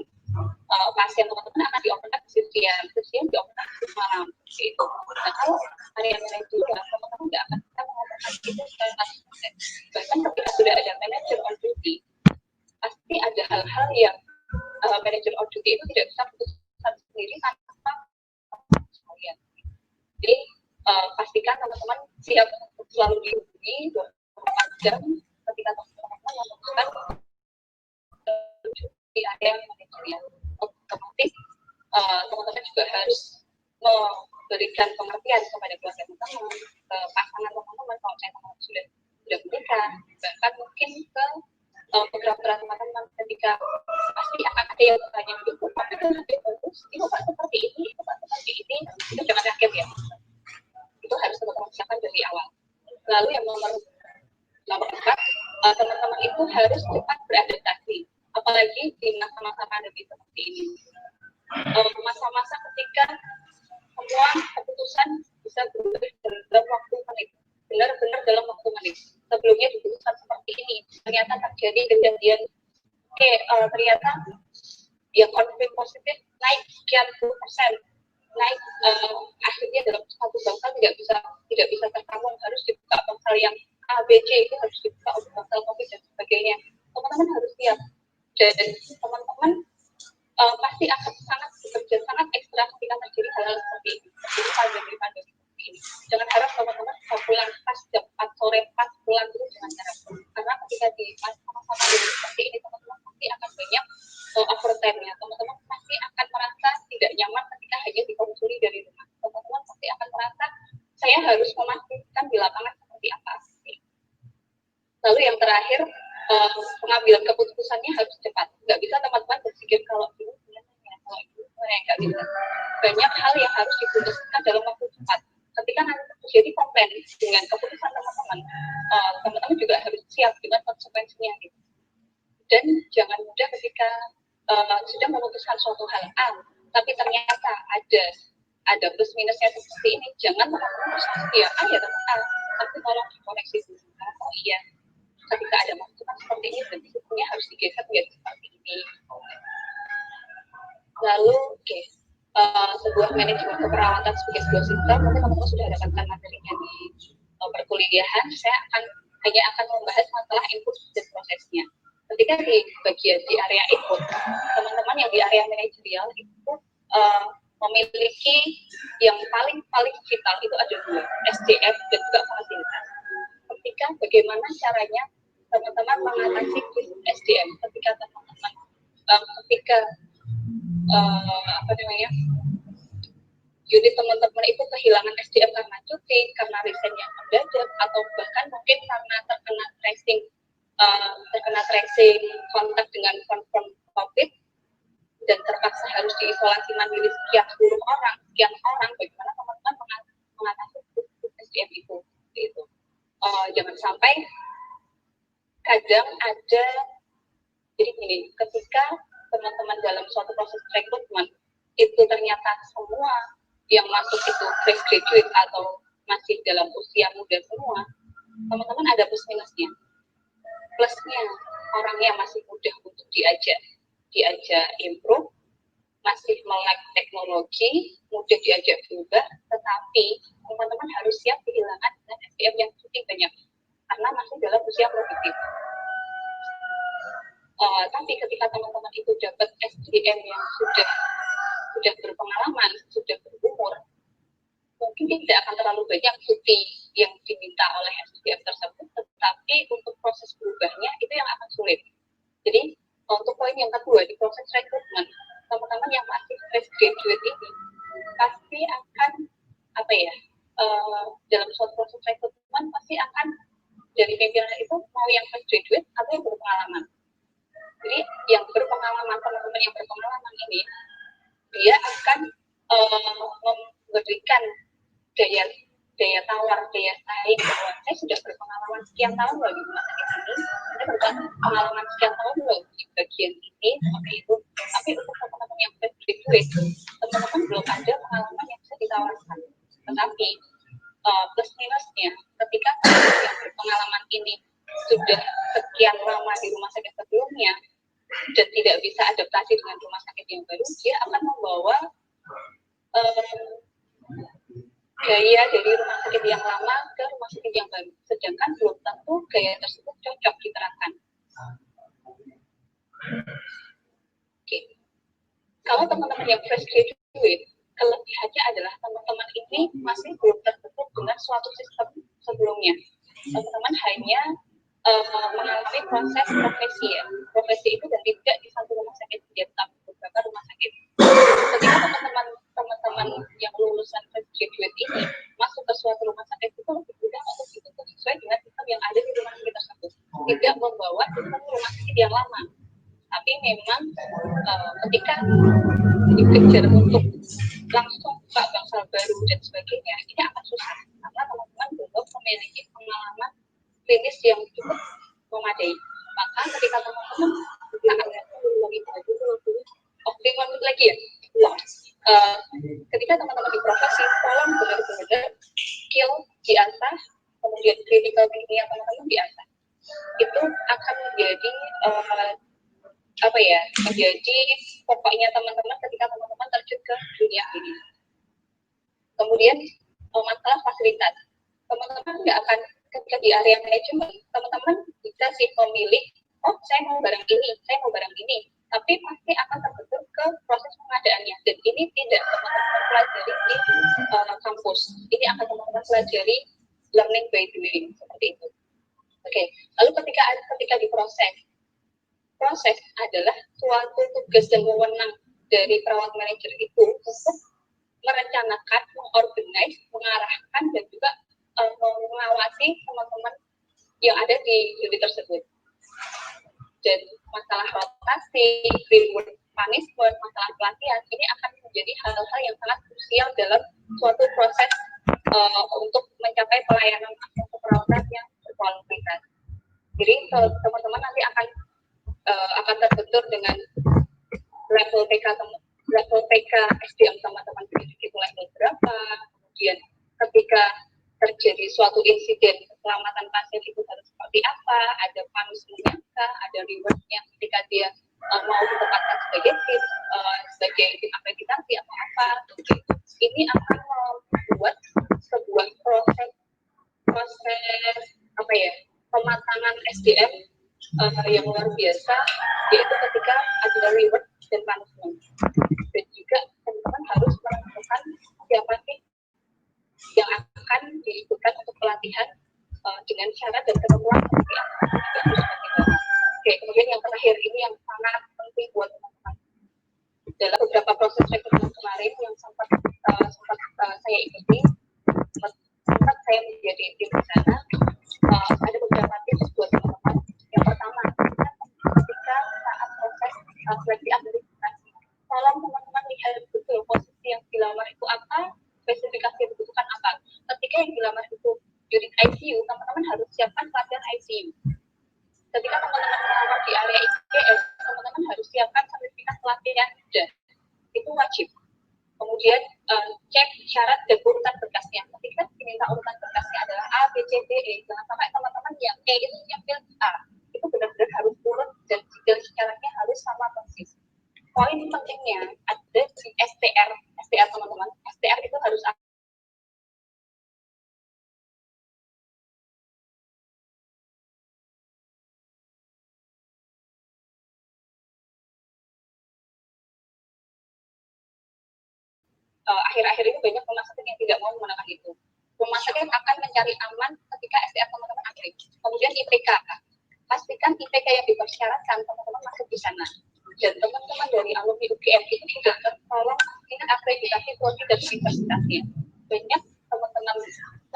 pasien teman-teman akan dioperkan ke shift siang dioperkan ke shift malam. Gitu. Nah, kalau area manajer, teman-teman nggak akan bisa mengoperkan itu secara 100%. Bahkan ketika sudah ada manager on duty, pasti ada hal-hal yang manager on duty itu tidak bisa putuskan sendiri tanpa kalian. Jadi pastikan teman-teman siap selalu dihubungi 24 jam ketika teman-teman menemukan di area manajerial. Otomatis teman-teman juga harus memberikan pengertian kepada keluarga teman-teman, ke pasangan teman-teman kalau teman-teman sudah menikah, bahkan mungkin ke beberapa teman-teman ketika pasti akan ada yang bertanya itu tapi kan lebih bagus, itu Pak seperti ini, itu Pak seperti ini, itu jangan kaget ya. Itu harus teman-teman siapkan dari awal. Lalu yang nomor 4, teman-teman itu harus cepat beradaptasi, apalagi di masa-masa pandemi seperti ini. Masa-masa ketika semua keputusan bisa berubah dalam waktu menit, benar-benar dalam waktu menit. Sebelumnya diputuskan seperti ini, ternyata terjadi kejadian, ternyata yang konfirmasi positif naik sekian puluh persen, naik akhirnya dalam satu bangsa tidak bisa terkampung, harus dibuka bangsal yang A, B, C itu harus dibuka untuk bangsal COVID dan sebagainya. Teman-teman harus siap, dan teman-teman pasti akan sangat bekerja sangat ekstra ketika terjadi hal-hal seperti ini, pandemi seperti ini. Jangan harap teman-teman bisa pulang pas jam 4 sore, pas pulang itu jangan harap, karena ketika di masa-masa pandemi seperti ini teman-teman pasti akan banyak overtime-nya. Teman-teman pasti akan merasa tidak nyaman ketika hanya dikonsuli dari rumah. Teman-teman pasti akan merasa saya harus memastikan di lapangan seperti apa. Lalu yang terakhir, pengambilan keputusannya harus cepat. Nggak bisa teman-teman berpikir kalau ini kalau ini nggak bisa. Banyak hal yang harus diputuskan dalam waktu cepat. Ketika nanti terjadi komplain dengan keputusan teman-teman, teman-teman juga harus siap dengan konsekuensinya. Gitu. Dan jangan mudah ketika sudah memutuskan suatu hal A, tapi ternyata ada plus minusnya seperti ini, jangan teman-teman harus ya A ya teman A, tapi tolong dikoreksi dulu. Oh iya, ketika ada masukan seperti ini, dan sistemnya harus digeser menjadi seperti ini. Lalu, sebuah manajemen keperawatan sebagai sebuah sistem, nanti teman-teman sudah dapatkan materinya di perkuliahan. Saya hanya akan membahas masalah input dan prosesnya. Ketika di bagian di area input, teman-teman yang di area manajerial itu memiliki yang paling vital itu ada 2, SDM dan juga fasilitas. Ketika bagaimana caranya teman-teman mengatasi krisis SDM ketika teman-teman unit teman-teman itu kehilangan SDM karena cuti, karena resign yang mendadak, atau bahkan mungkin karena terkena tracing kontak dengan confirm COVID dan terpaksa harus diisolasi mandiri sekian orang, bagaimana teman-teman mengatasi SDM itu. Jangan sampai kadang ada, jadi gini, ketika teman-teman dalam suatu proses rekrutmen itu ternyata semua yang masuk itu fresh graduate atau masih dalam usia muda semua, teman-teman ada plus minusnya. Plusnya, orangnya masih mudah untuk diajak improve, masih melek teknologi, mudah diajak berubah, tetapi teman-teman harus siap kehilangan dengan SDM yang cukup banyak karena masih dalam usia produktif. Tapi ketika teman-teman itu dapat SDM yang sudah berpengalaman, sudah berumur, mungkin tidak akan terlalu banyak cuti yang diminta oleh SDM tersebut, tetapi untuk proses berubahnya itu yang akan sulit. Jadi untuk poin yang kedua di proses rekrutmen, teman-teman yang masih fresh graduate ini pasti akan dalam suatu proses rekrutmen pasti akan dari pimpinan itu mau yang fresh graduate atau yang berpengalaman. Jadi yang berpengalaman, teman-teman yang berpengalaman ini dia akan memberikan daya tawar, daya saing bahwa saya sudah berpengalaman sekian tahun loh di rumah sakit ini, saya berpengalaman sekian tahun loh di bagian ini seperti itu. Tapi untuk teman-teman yang fresh graduate, teman-teman belum ada pengalaman yang bisa ditawarkan. Tetapi plus minusnya ketika yang berpengalaman ini sudah sekian lama di rumah sakit sebelumnya dan tidak bisa adaptasi dengan rumah sakit yang baru, dia akan membawa gaya dari rumah sakit yang lama ke rumah sakit yang baru, sedangkan belum tentu gaya tersebut cocok diterapkan. Oke. Kalau teman-teman yang fresh graduate, kelebihannya adalah teman-teman ini masih belum terbentuk dengan suatu sistem sebelumnya. Teman-teman hanya mengalami proses profesi ya. Profesi itu dan tidak di satu rumah sakit saja, tapi beberapa rumah sakit. Ketika teman-teman yang lulusan fresh graduate ini masuk ke suatu rumah sakit, itu lebih mudah untuk dibentuk sesuai dengan sistem yang ada di rumah sakit tersebut. Tidak membawa sistem rumah sakit yang lama. Tapi memang ketika dikejar untuk langsung buka bangsal baru dan sebagainya, ini akan susah karena teman-teman belum memiliki pengalaman klinis yang cukup memadai. Maka ketika teman-teman lagi ya, ketika teman-teman di profesi, tolong benar-benar skill diasah, kemudian critical thinking yang teman-teman diasah. Itu akan menjadi menjadi pokoknya teman-teman ketika teman-teman terjun ke dunia ini. Kemudian masalah fasilitas, teman-teman nggak akan ketika di area manajemen, teman-teman bisa sih memilih, oh saya mau barang ini, tapi pasti akan terbentur ke proses pengadaannya, dan ini tidak teman-teman pelajari di kampus, ini akan teman-teman pelajari learning by doing, seperti itu. Oke. Lalu ketika di proses adalah suatu tugas dan wewenang dari perawat manajer itu untuk merencanakan, mengorganize, mengarahkan, dan juga mengawasi teman-teman yang ada di unit tersebut. Dan masalah rotasi, reward punishment, masalah pelatihan, ini akan menjadi hal-hal yang sangat krusial dalam suatu proses untuk mencapai pelayanan atau keperawatan yang berkualitas. Jadi teman-teman nanti akan terbentur dengan level PK SDM teman-teman itu level berapa, kemudian ketika terjadi suatu insiden keselamatan pasien itu harus seperti apa, ada punishment-nya, ada reward-nya ketika dia mau ditempatkan sebagai tim akreditasi atau apa. Ini akan membuat sebuah proses pematangan SDM yang luar biasa, yaitu ketika ada reward dan punishment. Dan juga teman-teman harus menentukan siapa sih yang akan disebutkan untuk pelatihan dengan syarat dan ketentuan seperti apa. Oke, kemudian yang terakhir ini yang sangat penting buat teman-teman. Dalam beberapa proses rekrutmen kemarin yang sempat saya ikuti, sempat saya menjadi tim di sana, ada beberapa tips buat teman-teman. Yang pertama, ketika saat proses seleksi administrasi, tolong teman-teman lihat betul posisi yang dilamar itu apa, spesifikasi yang dibutuhkan apa. Ketika yang dilamar itu unit ICU, teman-teman harus siapkan pelatihan ICU. Ketika teman-teman melamar di area ICS, teman-teman harus siapkan sertifikat pelatihan dan itu wajib. Kemudian cek syarat dan urutan berkasnya. Ketika diminta urutan berkasnya adalah A, B, C, D, E, jangan sampai teman-teman yang E itu nyambil A. Itu benar-benar harus urut dan detail syaratnya harus sama persis. Poin pentingnya ada di STR teman-teman. STR itu harus akhir-akhir ini banyak rumah sakit yang tidak mau menggunakan itu. Rumah sakit akan mencari aman ketika SDR teman-teman aktif. Kemudian IPK, pastikan IPK yang dipersyaratkan teman-teman masuk di sana. Dan teman-teman dari alumni UGM itu sudah tertolong dengan akreditasi kualitas dari universitasnya. Banyak teman-teman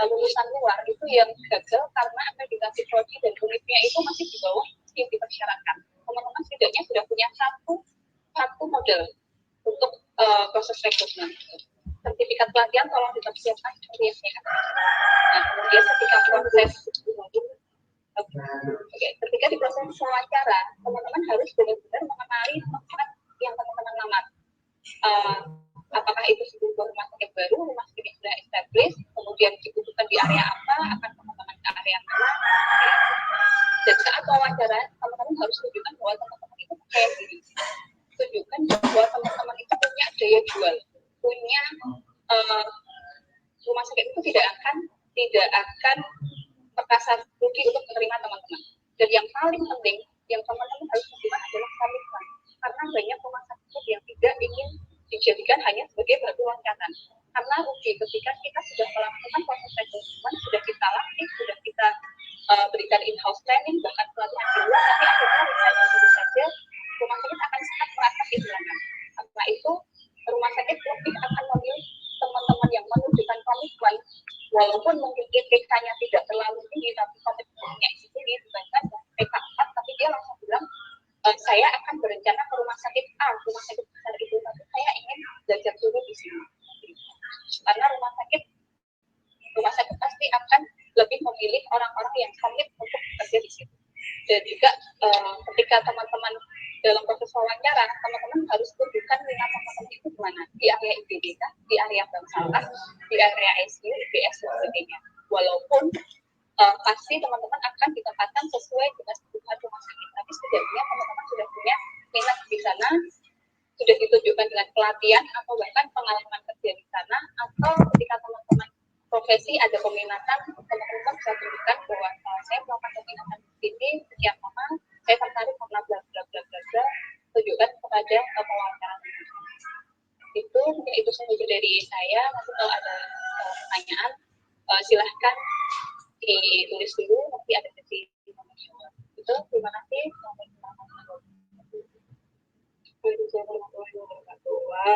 lulusan luar itu yang gagal karena akreditasi prodi dan unitnya itu masih di bawah yang dipersyaratkan. Teman-teman setidaknya sudah punya satu model untuk proses rekrutmen. Sertifikat pelatihan tolong dipersiapkan seperti yang saya katakan. Nah, kemudian ketika proses ketika di proses wawancara, teman-teman harus benar-benar mengenali tempat yang teman-teman lamar. Apakah itu sebuah rumah sakit baru, rumah sakit yang sudah established, kemudian dibutuhkan kesehatan. Karena rugi ketika kita sudah melakukan proses rekrutmen, sudah kita latih, sudah kita berikan in-house training, bahkan pelatihan dulu, tapi akhirnya misalnya tentu saja rumah sakit akan sangat merasa kehilangan. Karena itu rumah sakit lebih akan memilih teman-teman yang menunjukkan komitmen, walaupun mungkin IPK-nya tidak terlalu tinggi, tapi komitmennya itu tinggi, dibandingkan PK4, tapi dia langsung bilang, saya akan berencana ke rumah sakit A, rumah sakit besar itu, tapi saya ingin belajar dulu di sini. Karena rumah sakit pasti akan lebih memilih orang-orang yang komit untuk bekerja di situ. Dan juga ketika teman-teman dalam proses wawancara, teman-teman harus tunjukkan minat teman-teman itu di mana, di area IGD, di area Bangsalah, di area ICU, IBS, dan sebagainya. Walaupun pasti teman-teman akan ditempatkan sesuai dengan kebutuhan rumah sakit, tapi setidaknya teman-teman sudah punya minat di sana, sudah ditunjukkan dengan pelatihan atau bahkan pengalaman kerja di sana, atau ketika teman-teman profesi ada peminatan, teman-teman bisa tunjukkan bahwa saya melakukan peminatan di sini sekian lama, saya tertarik karena bla bla bla bla bla, tunjukkan kepada pewawancara. Itu mungkin itu saja dari saya. Nanti kalau ada pertanyaan silahkan ditulis dulu, nanti ada sesi informasional. Itu terima kasih.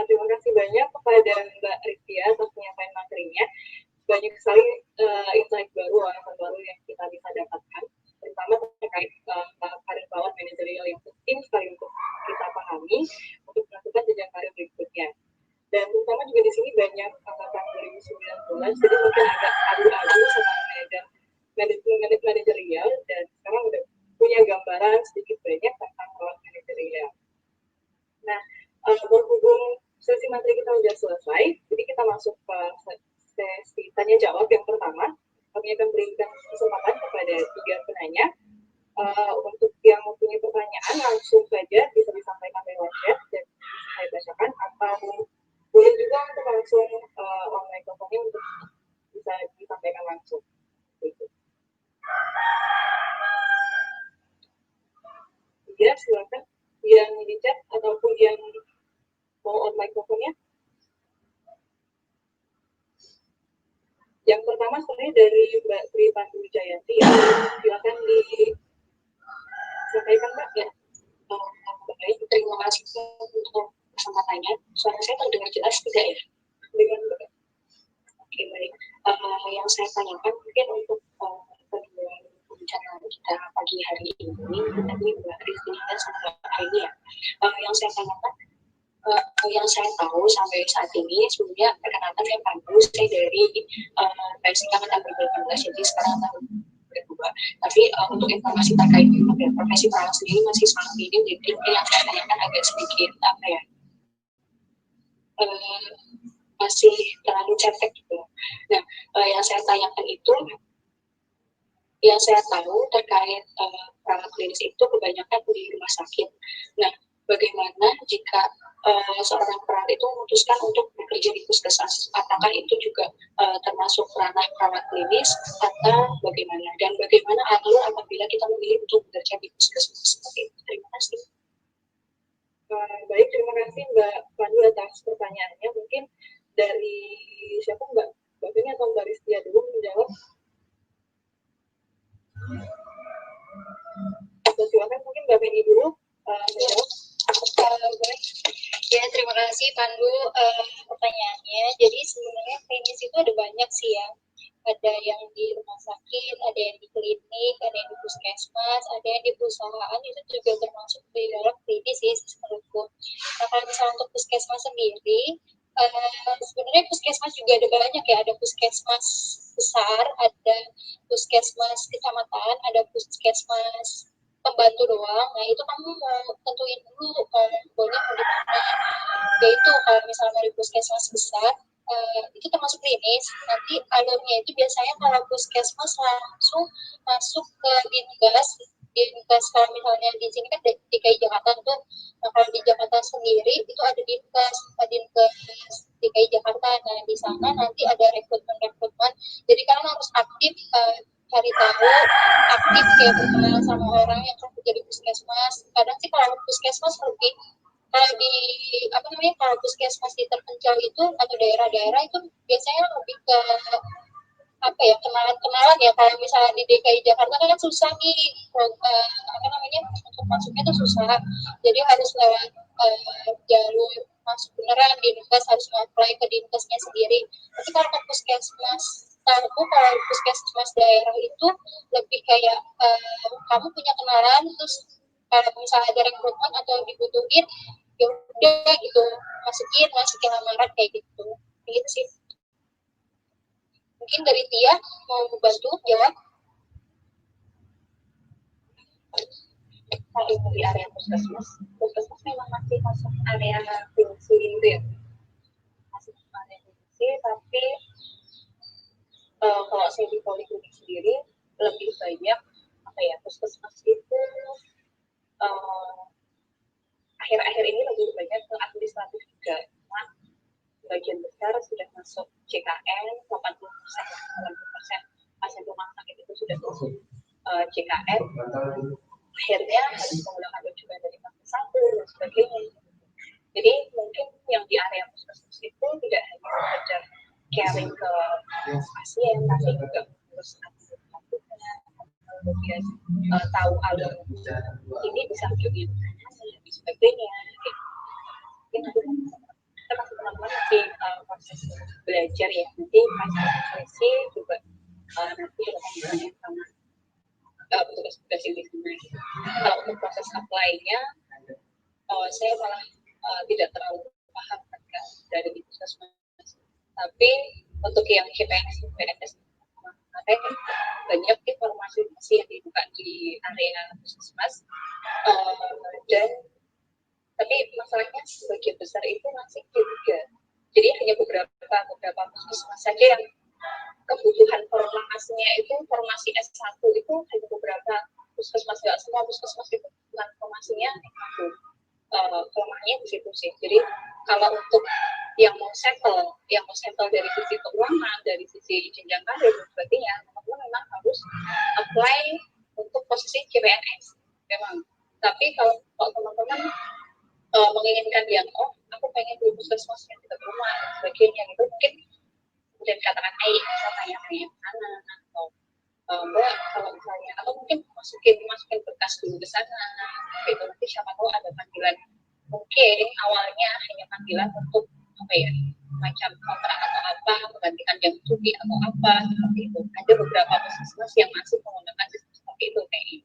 Terima kasih banyak kepada Mbak Rifia atas penyampaian materinya. Banyak sekali insight baru, wawasan baru yang kita bisa dapatkan, terutama terkait karir bawah manajerial yang penting sekali untuk kita pahami untuk melakukan jenjang karir berikutnya. Dan terutama juga di sini banyak angkatan 2019, jadi mungkin agak abu-abu sama manajerial, dan sekarang udah punya gambaran sedikit banyak tentang perawat manajerial. Nah, berhubung sesi materi kita sudah selesai, jadi kita masuk ke sesi tanya jawab yang pertama. Kami akan berikan kesempatan kepada 3 penanya. Untuk yang mempunyai pertanyaan langsung saja bisa disampaikan lewat chat dan saya bacakan, atau boleh juga untuk langsung on microphone untuk bisa disampaikan langsung. Gitu. Ya, silakan yang di chat ataupun yang mau on microphone-nya. Yang pertama sebenarnya dari Mbak Tri Pandu Jayanti, ya. Silakan disampaikan Mbak. Ya. Baik, terima kasih untuk kesempatannya. Suara saya terdengar jelas tidak ya? Dengan Mbak. Oke, baik. Yang saya tanyakan mungkin untuk kedua pembicaraan kita pagi hari ini, tadi Mbak Rizky dan sama Mbak Aini ya. Yang saya tanyakan, yang saya tahu sampai saat ini sebenarnya perkenalkan saya Pandu, saya dari PSK tahun 2018, jadi sekarang tahun kedua. Tapi untuk informasi terkait profesi perawat sendiri masih sangat minim, jadi yang saya tanyakan agak sedikit apa ya, masih terlalu cetek gitu. Nah, yang saya tanyakan itu, yang saya tahu terkait perawat klinis itu kebanyakan di rumah sakit. Nah, bagaimana jika seorang perawat itu memutuskan untuk bekerja di puskesmas? Apakah itu juga termasuk ranah perawat klinis atau bagaimana? Dan bagaimana alur apabila kita memilih untuk bekerja di puskesmas seperti itu? Terima kasih. Baik, terima kasih Mbak Pandu atas pertanyaannya. Mungkin dari siapa, Mbak Bini atau Mbak Rizky dulu menjawab? Atau silakan mungkin Mbak Bini dulu menjawab. Ya, terima kasih Pandu pertanyaannya. Jadi sebenarnya klinis itu ada banyak sih ya. Ada yang di rumah sakit, ada yang di klinik, ada yang di puskesmas, ada yang di perusahaan, itu juga termasuk di dalam klinis sih menurutku. Nah, kalau misalnya untuk puskesmas sendiri, sebenarnya puskesmas juga ada banyak ya. Ada puskesmas besar, ada puskesmas kecamatan, ada puskesmas pembantu doang. Nah, itu kamu mau tentuin dulu boleh mau di mana. Yaitu kalau misalnya mau di puskesmas besar, itu termasuk klinis. Nanti alurnya itu biasanya kalau puskesmas langsung masuk ke Dinkes. Kalau misalnya di sini kan DKI Jakarta tuh. Nah, kalau di Jakarta sendiri itu ada Dinkes DKI Jakarta. Nah, di sana nanti ada rekrutmen. Jadi kalian harus aktif cari tahu, aktif kayak berkenal sama orang yang kerja di puskesmas. Kadang sih kalau puskesmas lebih Kalau di kalau puskesmas di terpencil itu atau daerah-daerah itu biasanya lebih ke kenalan ya. Kalau misalnya di DKI Jakarta kan susah nih untuk masuknya tuh susah, jadi harus lewat jalur masuk beneran di Dinkes, harus apply ke Dinkesnya sendiri. Tapi kalau ke puskesmas, kalau puskesmas daerah itu lebih kayak kamu punya kenalan, terus kalau misalnya ada rekrutmen atau dibutuhin ya udah gitu, masukin lamaran kayak gitu sih. Mungkin dari Tia mau bantu jawab. Kalau itu di area puskesmas memang masih masuk area fungsi itu ya, masih masuk area fungsi, tapi kalau saya di poliklinik sendiri lebih banyak puskesmas itu akhir-akhir ini lebih banyak ke administratif juga. Nah, bagian besar sudah masuk JKN, 80% pasien rumah sakit itu sudah masuk JKN. Akhirnya harus menggunakan rujukan dari fase 1 dan sebagainya. Jadi mungkin yang di area puskesmas itu tidak hanya sekedar caring ke pasien, tapi juga harus kemudian tahu alur ini bisa jadi dan sebagainya. Kita masih teman-teman masih proses belajar ya, nanti pas sesi juga nanti kita sama tugas-tugas di sana. Kalau untuk proses apply-nya, saya malah tidak terlalu paham dari puskesmas. Tapi untuk yang CPNS, PNS, banyak informasi yang dibuka di area puskesmas, dan tapi masalahnya sebagian besar itu masih juga. Jadi hanya beberapa puskesmas saja yang kebutuhan formasinya itu formasi S1 itu hanya beberapa puskesmas, nggak semua puskesmas itu bukan formasinya S1. Kelemahannya di situ sih. Jadi kalau untuk yang mau settle dari sisi keuangan, dari sisi jenjang karir dan sebagainya, teman-teman memang harus apply untuk posisi CPNS memang. Tapi kalau teman-teman menginginkan yang aku pengen di puskesmas yang dekat rumah dan sebagainya, itu mungkin kemudian katakan saya tanya-tanya sana, atau Mbak kalau misalnya, atau mungkin masukin berkas dulu ke sana, itu nanti siapa tahu ada panggilan, mungkin awalnya hanya panggilan untuk macam kontrak atau apa, menggantikan jam cuti atau apa seperti itu. Ada beberapa puskesmas yang masih menggunakan sistem seperti itu kayak ini.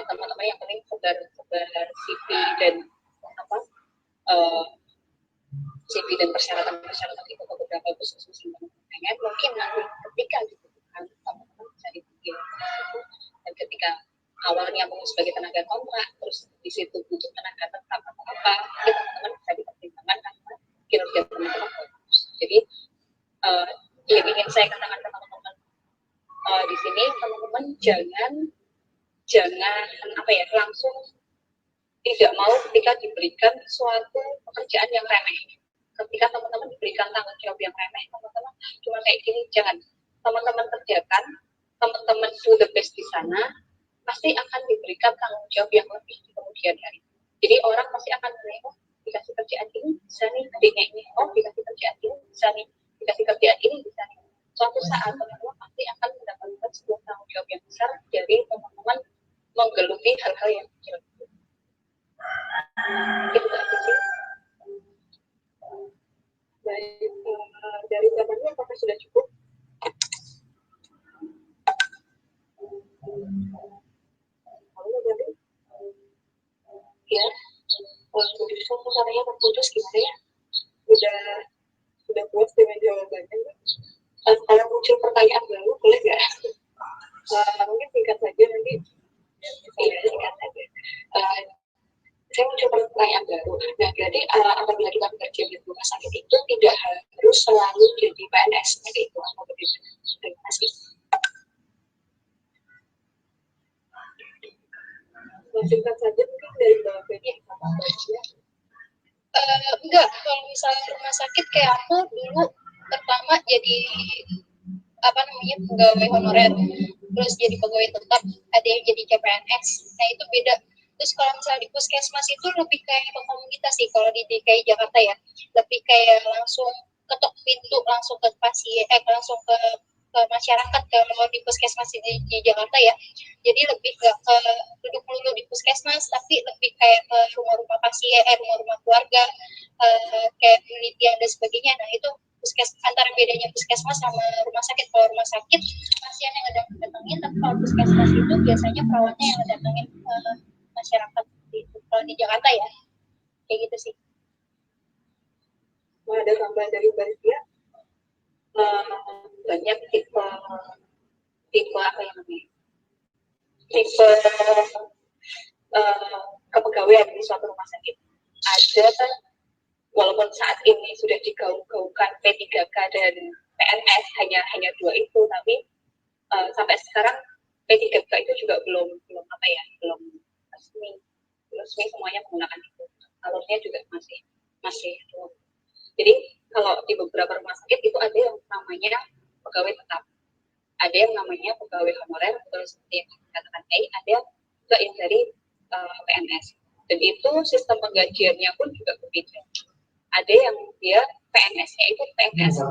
Teman-teman yang penting sebar CV dan CV dan persyaratan itu ke beberapa puskesmas yang pengen, mungkin nanti ketika dibutuhkan teman-teman bisa dipanggil. Dan ketika awalnya mau sebagai tenaga kontrak, terus di situ butuh tenaga tetap atau apa, itu teman-teman bisa dipertimbangkan karena kinerja teman-teman bagus. Jadi yang ingin saya katakan ke teman-teman di sini, teman-teman jangan langsung tidak mau ketika diberikan suatu pekerjaan yang remeh. Ketika teman-teman diberikan tanggung jawab yang remeh, teman-teman cuma kayak gini, jangan. Teman-teman kerjakan, teman-teman do the best di sana, pasti akan diberikan tanggung jawab yang lebih di kemudian hari. Jadi orang pasti akan menilai, dikasih kerjaan ini bisa nih, adiknya ini, dikasih kerjaan ini bisa nih, dikasih kerjaan ini bisa nih. Suatu saat teman-teman pasti akan mendapatkan sebuah tanggung jawab yang besar dari teman-teman menggeluti hal-hal yang kecil. Itu aja sih. Baik, dari jawabannya apakah sudah cukup? Halo, jadi ya, suaranya terputus gimana ya? Sudah puas dengan jawabannya? Kalau muncul pertanyaan baru, boleh nggak? Mungkin singkat saja nanti. Iya, singkat saja. Saya muncul pertanyaan baru. Nah, berarti apabila kita bekerja di rumah sakit itu tidak harus selalu jadi PNS seperti itu atau begitu? Terima kasih. Singkat saja mungkin dari Mbak Feni apa ya? Enggak, kalau misalnya rumah sakit kayak aku dulu pertama jadi pegawai honorer, terus jadi pegawai tetap, ada yang jadi CPNS. Nah itu beda. Terus kalau misalnya di puskesmas itu lebih kayak ke komunitas sih, kalau di DKI Jakarta ya, lebih kayak langsung ketok pintu langsung ke pasien, langsung ke masyarakat kalau di puskesmas di Jakarta ya. Jadi lebih gak ke duduk dulu di puskesmas, tapi lebih kayak ke rumah-rumah pasien, rumah-rumah keluarga, kayak penelitian dan sebagainya. Nah itu antara bedanya puskesmas sama rumah sakit. Kalau rumah sakit pasien yang ada datangin, tapi kalau puskesmas itu biasanya perawatnya yang datangin masyarakat gitu. Kalau di Jakarta ya kayak gitu sih. Mau ada tambahan dari Mbak Rizia? Banyak tipe apa yang namanya? Tipe kepegawaian di suatu rumah sakit. Ada kan, walaupun saat ini sudah digaung-gaungkan P3K dan PNS hanya dua itu, tapi sampai sekarang P3K itu juga belum resmi semuanya menggunakan itu. Alurnya juga masih belum. Jadi kalau di beberapa rumah sakit itu ada yang namanya pegawai tetap, ada yang namanya pegawai honorer, seperti yang dikatakan ada juga yang dari PNS. Dan itu sistem penggajiannya pun juga berbeda. Ada yang dia PNS-nya itu PNS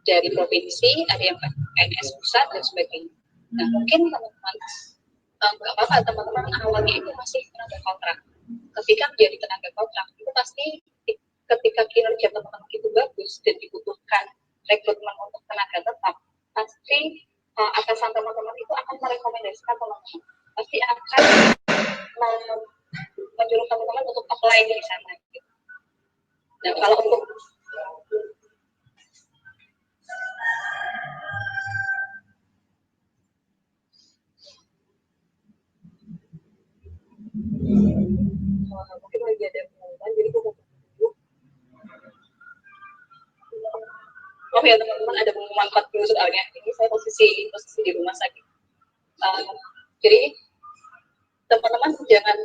dari provinsi, ada yang PNS pusat dan sebagainya. Nah mungkin teman-teman nggak apa-apa, teman-teman awalnya itu masih tenaga kontrak. Ketika menjadi tenaga kontrak itu pasti ketika kinerja teman-teman itu bagus dan dibutuhkan rekrutmen untuk tenaga tetap, pasti atasan teman-teman itu akan merekomendasikan teman-teman, pasti akan menyuruh teman-teman untuk apply di sana. Gitu. Nah kalau untuk mungkin lagi ada pengumuman, jadi gue mau dulu. Oh ya teman-teman, ada pengumuman 40 soalnya. Ini saya posisi di rumah sakit. Jadi teman-teman jangan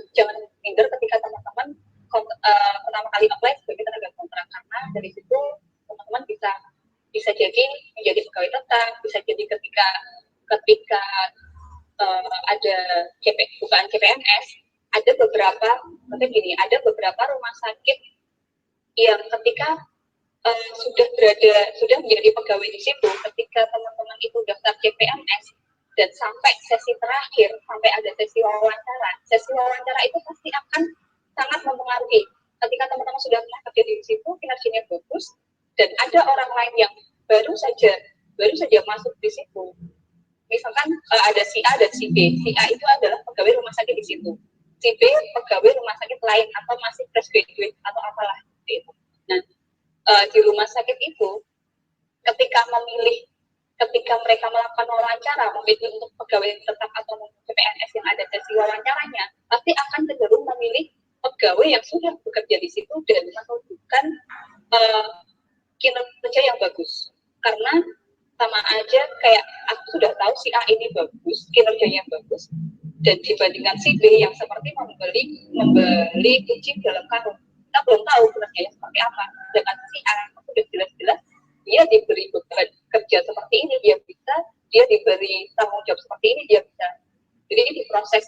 minder ketika teman-teman pertama kali apply sebagai tenaga kontrak, karena dari situ teman-teman bisa jadi menjadi pegawai tetap, bisa jadi ketika ada bukaan CPNS, ada beberapa rumah sakit yang ketika sudah menjadi pegawai di situ, ketika teman-teman itu daftar CPNS dan sampai sesi terakhir, sampai ada sesi wawancara itu pasti akan sangat mempengaruhi. Ketika teman-teman sudah pernah kerja di situ, kinerjanya bagus, dan ada orang lain yang baru saja masuk di situ. Misalkan ada si A dan si B. Si A itu adalah pegawai rumah sakit di situ. Si B pegawai rumah sakit lain atau masih fresh graduate atau apalah itu. Nah, di rumah sakit itu ketika mereka melakukan wawancara, memilih untuk pegawai tetap atau CPNS yang ada sesi wawancaranya, pasti akan cenderung memilih pegawai yang sudah bekerja di situ dan menunjukkan kinerja yang bagus. Karena sama aja kayak aku sudah tahu si A ini bagus, kinerjanya bagus, dan dibandingkan si B yang seperti membeli kucing dalam karung, kita belum tahu kinerjanya seperti apa. Dengan si A sudah jelas-jelas dia diberi beban kerja seperti ini, dia diberi tanggung jawab seperti ini, dia bisa. Jadi di proses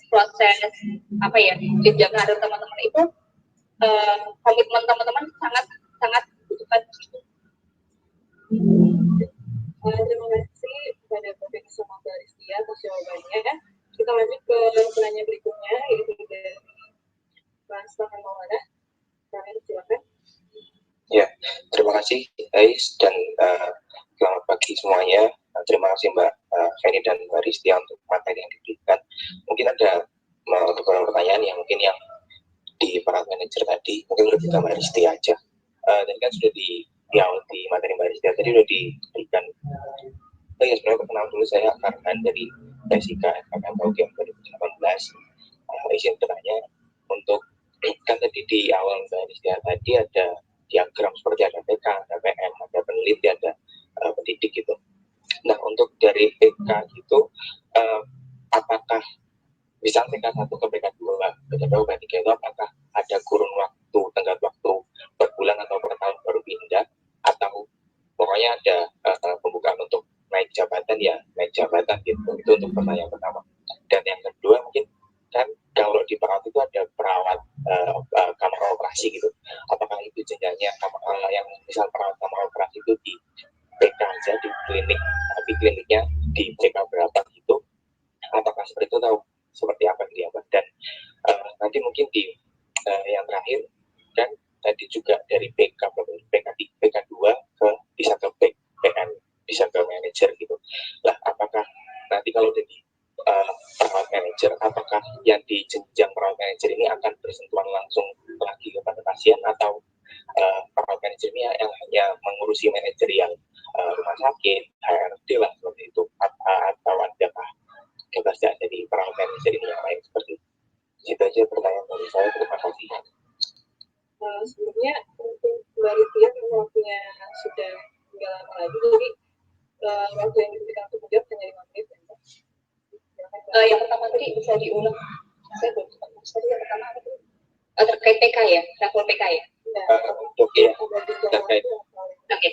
apa ya, jenjang karir teman-teman itu komitmen teman-teman sangat dibutuhkan di situ. Terima kasih kepada Bapak sama Mbak Rizia atas jawabannya. Kita lanjut ke penanya berikutnya, yaitu dari Mas Tahan Maulana. Kami silakan. Ya, terima kasih guys, dan selamat pagi semuanya. Terima kasih Mbak Feni dan Mbak Rizia untuk materi yang diberikan. Mungkin ada beberapa pertanyaan yang di para manajer tadi, mungkin lebih ke Mbak Rizia aja. Tadi kan sudah di awal di materi Mbak Rizia tadi sudah diberikan. Ya sebenarnya perkenalan dulu, saya Farhan dari Jessica FKM Program 2018. Izin bertanya, untuk kan tadi di awal Mbak Rizia tadi ada diagram seperti ada PK, ada PM, ada peneliti, ada pendidik gitu. Nah untuk dari PK gitu, apakah bisa PK 1 ke PK 2, PK 2 ke 3 itu apakah ada kurun waktu, tenggat waktu per bulan atau per tahun baru pindah, atau pokoknya ada pembukaan untuk naik jabatan ya naik jabatan gitu. Itu untuk pertanyaan pertama. Dan yang kedua mungkin kan kalau mungkin di yang terakhir, dan tadi juga dari PK2 bisa ke PM, bisa ke manajer gitu. Lah, apakah nanti kalau jadi perawat manajer, apakah yang di jenjang perawat manajer ini akan bersentuhan langsung lagi kepada pasien, atau perawat manajer ini yang hanya mengurusi manajerial rumah sakit, HRD lah seperti itu, atau adakah tugasnya dari perawat manajer ini yang lain seperti itu? Itu aja pertanyaan dari saya, terima kasih. Sebenarnya untuk baru dia waktunya sudah nggak lama lagi, jadi waktu yang diberikan untuk menjawab hanya 5 menit. Yang pertama tadi bisa diulang, saya belum sempat tadi yang pertama apa tadi? Terkait PK ya, level PK ya? Untuk ya, terkait. Oke.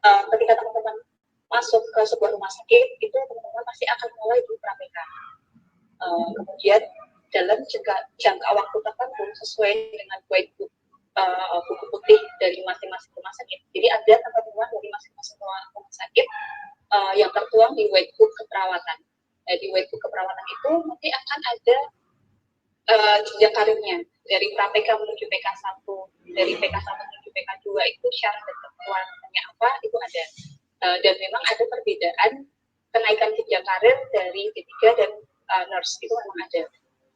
Ketika teman-teman masuk ke sebuah rumah sakit, itu teman-teman pasti akan mulai di pra-PK. Kemudian dalam jangka waktu tertentu sesuai dengan whitebook buku putih dari masing-masing rumah sakit. Jadi ada ketentuan dari masing-masing rumah sakit yang tertuang di whitebook keperawatan. Nah, di whitebook keperawatan itu nanti akan ada jenjang karirnya dari pra-PK menuju PK1, dari PK1 menuju PK2 itu syarat dan ketentuannya apa itu ada. Dan memang ada perbedaan kenaikan jenjang karir dari D3 dan nurse itu memang ada.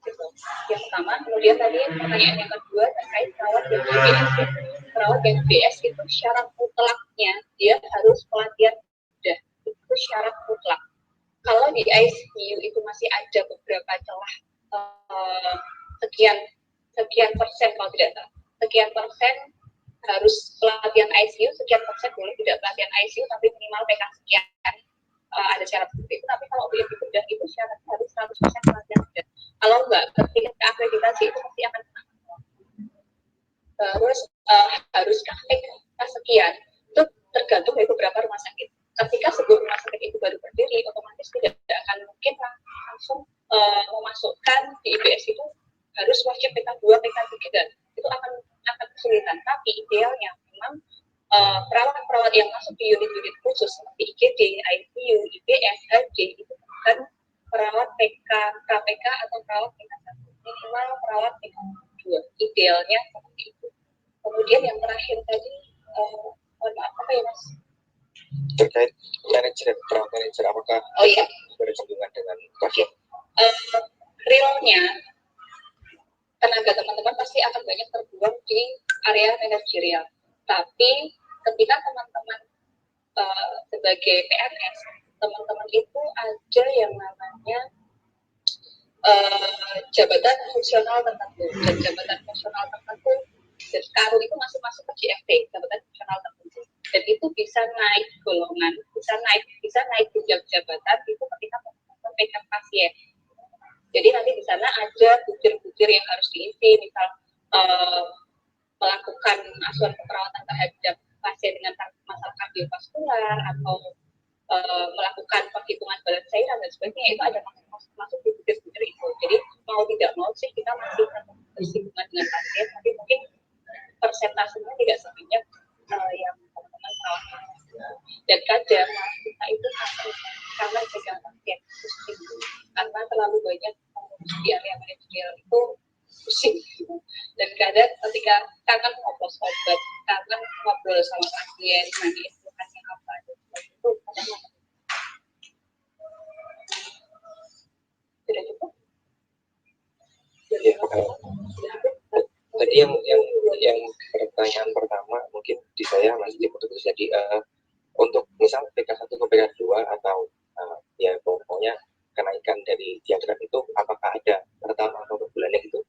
Gitu. Yang pertama, kemudian tadi pertanyaan yang kedua terkait perawat yang BPS. Perawat yang BPS itu syarat mutlaknya dia harus pelatihan mudah, itu syarat mutlak. Kalau di ICU itu masih ada beberapa celah sekian persen kalau tidak salah, sekian persen harus pelatihan ICU, sekian persen boleh tidak pelatihan ICU tapi minimal PK sekian. Ada syarat seperti itu, tapi kalau lebih mudah itu syaratnya harus 100% pelatihan mudah. Kalau enggak, ketika akreditasi itu pasti akan kena. Terus haruskah PK sekian? Itu tergantung dari beberapa rumah sakit. Ketika sebuah rumah sakit itu baru berdiri, otomatis tidak akan mungkin langsung memasukkan di IBS itu harus wajib PK2, PK3, itu akan kesulitan. Tapi idealnya memang perawat-perawat yang masuk di unit-unit khusus seperti IGD, ICU, IBS, HJ itu bukan perawat PK, KPK atau perawat PK1, minimal perawat PK2, idealnya seperti itu. Kemudian yang terakhir tadi, maaf apa ya Mas? Terkait manajer, perawat manajer, apakah berhubungan dengan pasien? Realnya tenaga teman-teman pasti akan banyak terbuang di area manajerial. Tapi ketika teman-teman sebagai PNS, teman-teman itu ada yang namanya jabatan fungsional tertentu, dan jabatan fungsional tertentu dan KARU itu masih masuk ke JFT, jabatan fungsional tertentu, dan itu bisa naik golongan, bisa naik jenjang jabatan itu ketika teman-teman pegang pasien. Jadi nanti di sana ada bujir-bujir yang harus diisi, misal melakukan asuhan keperawatan terhadap pasien dengan masalah kardiovaskular atau melakukan perhitungan balance cairan dan sebagainya, itu ada masuk di bujir-bujir itu. Jadi mau tidak mau sih kita masih bersinggungan dengan pasien, tapi mungkin persentasenya tidak sebanyak yang teman-teman tahu. Dan kadang kita itu karena pegang pasien pusing, karena terlalu banyak di area manajerial itu pusing. Dan kadang ketika kangen ngobrol sobat, kangen ngobrol sama pasien, nanti keluhannya apa, itu kadang sudah cukup. Ya, tadi yang pertanyaan pertama mungkin di saya masih diputus. Jadi untuk misal PK1 ke PK2 atau ya pokoknya kenaikan dari diagram itu apakah ada pertama atau per bulannya gitu?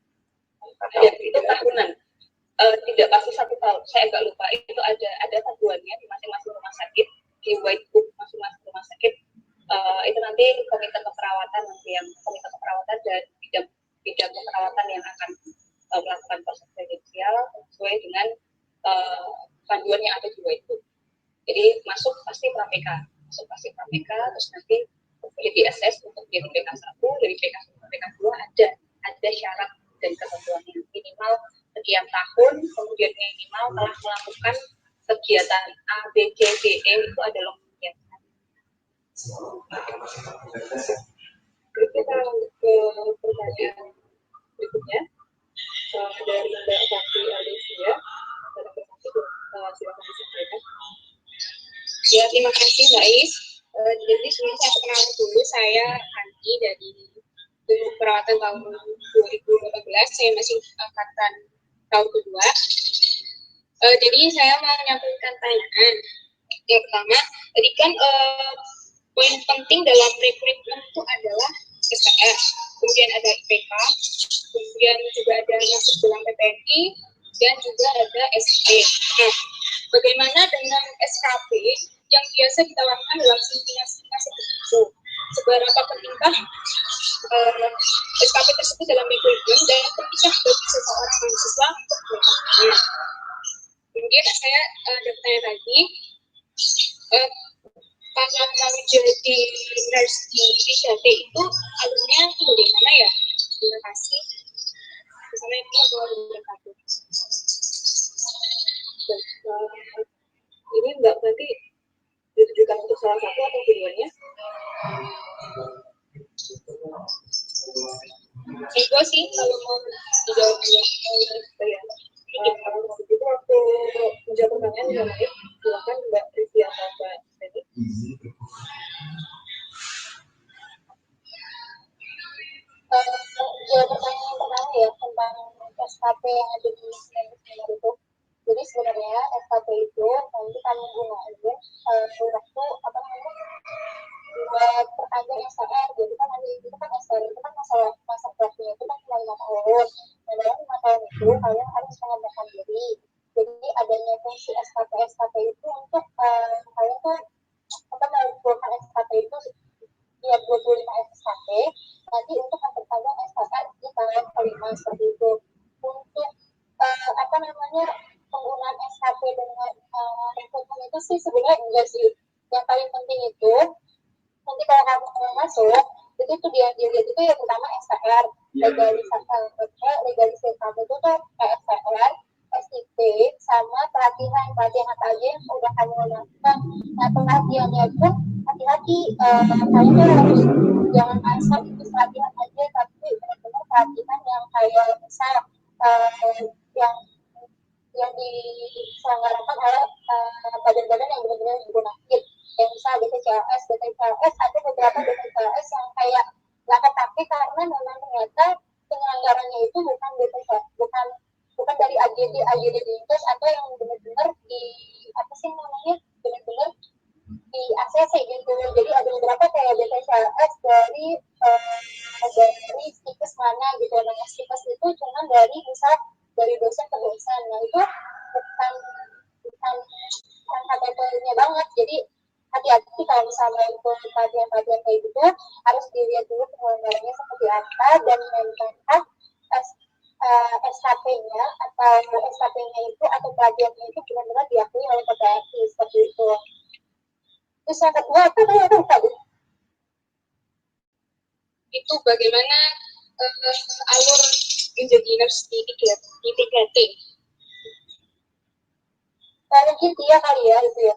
Atau ya, itu tahunan. Tidak pasti 1 tahun, saya agak lupa. Itu ada tabuannya di masing-masing rumah sakit, di whitebook masing-masing rumah sakit. Itu nanti komite keperawatan dan bidang keperawatan yang akan melakukan proses kredensial sesuai dengan panduan yang ada di whitebook. Jadi masuk pasti pra-PK, terus nanti di assess untuk dari PK1, dari PK1 ke PK2 ada syarat dan ketentuannya, minimal sekian tahun, kemudian minimal telah melakukan kegiatan A, B, C, D, E, itu ada logiknya. Kita lanjut ke pertanyaan berikutnya dari Mbak Fakti Alicia. Silakan disampaikan. Ya, terima kasih Mbak Is. Jadi sebelum saya perkenalan dulu, saya Hanti dari Ilmu Perawatan tahun 2018. Saya masih angkatan tahun kedua. Jadi saya mau menyampaikan pertanyaan. Yang pertama, tadi kan poin penting dalam rekrutmen itu adalah SKS, kemudian ada IPK, kemudian juga ada masuk dalam PTNI, dan juga ada SIP. Nah, bagaimana dengan SKP yang biasa ditawarkan dalam seminar itu? Seberapa pentingkah SKP tersebut dalam rekrutmen dan pentingkah bagi seseorang mahasiswa untuk melakukannya? Kemudian saya ada pertanyaan lagi, karena mau jadi nurse di IKT itu alurnya itu bagaimana ya? Terima kasih. Assalamualaikum warahmatullahi wabarakatuh. Ini Mbak berarti ditujukan untuk salah satu atau keduanya? Ego sih kalau mau dijawabnya. Ya. Itu waktu menjawab pertanyaan juga baik. Silakan Mbak Rizky atau Mbak Teni. Jawab pertanyaan yang pertama ya tentang SKP yang ada di seminar itu. Jadi sebenarnya SKP itu nanti kami gunain waktu apa namanya buat perpanjang SKR. Jadi kan nanti itu kan SKR itu kan masa praktiknya itu kan cuma 5 tahun. Dan dalam 5 tahun itu kalian harus mengembangkan diri. Jadi adanya fungsi SKP itu untuk kalian tuh apa melakukan SKP itu ya 25 SKP nanti untuk memperpanjang SKR di tahun kelima seperti itu. Untuk apa namanya penggunaan SKP dengan rekrutmen itu sih sebenarnya enggak sih. Yang paling penting itu nanti kalau kamu masuk itu tuh dia lihat itu yang pertama SKR, legalisasi kamu itu tuh SKR, SIP sama pelatihan apa aja yang udah kamu lakukan. Nah pelatihannya pun hati-hati, kalian tuh harus jangan asal ikut pelatihan aja, tapi benar-benar pelatihan yang kayak misal yang diselenggarakan oleh badan-badan yang benar-benar digunakan. Yang misal BPJS ada beberapa BPJS yang kayak nggak kepake karena memang ternyata penyelenggaranya itu bukan BPJS, bukan dari AGD Dinkes atau yang benar-benar di apa sih namanya benar-benar di ACC gitu. Jadi ada beberapa kayak BPJS dari stikes mana gitu. Nah stikes itu cuma dari misal dari dosen ke dosen. Nah itu bukan KTP-nya banget. Jadi hati-hati kalau misalnya itu pelatihan kayak gitu harus dilihat dulu penyelenggaranya seperti apa dan menentukan SKP-nya atau SKP-nya itu atau pelatihannya itu benar-benar diakui oleh PTNI seperti itu. Terus yang kedua apa tadi? Itu bagaimana alur menjadi nurse di 3T? Mungkin dia kali ya itu ya.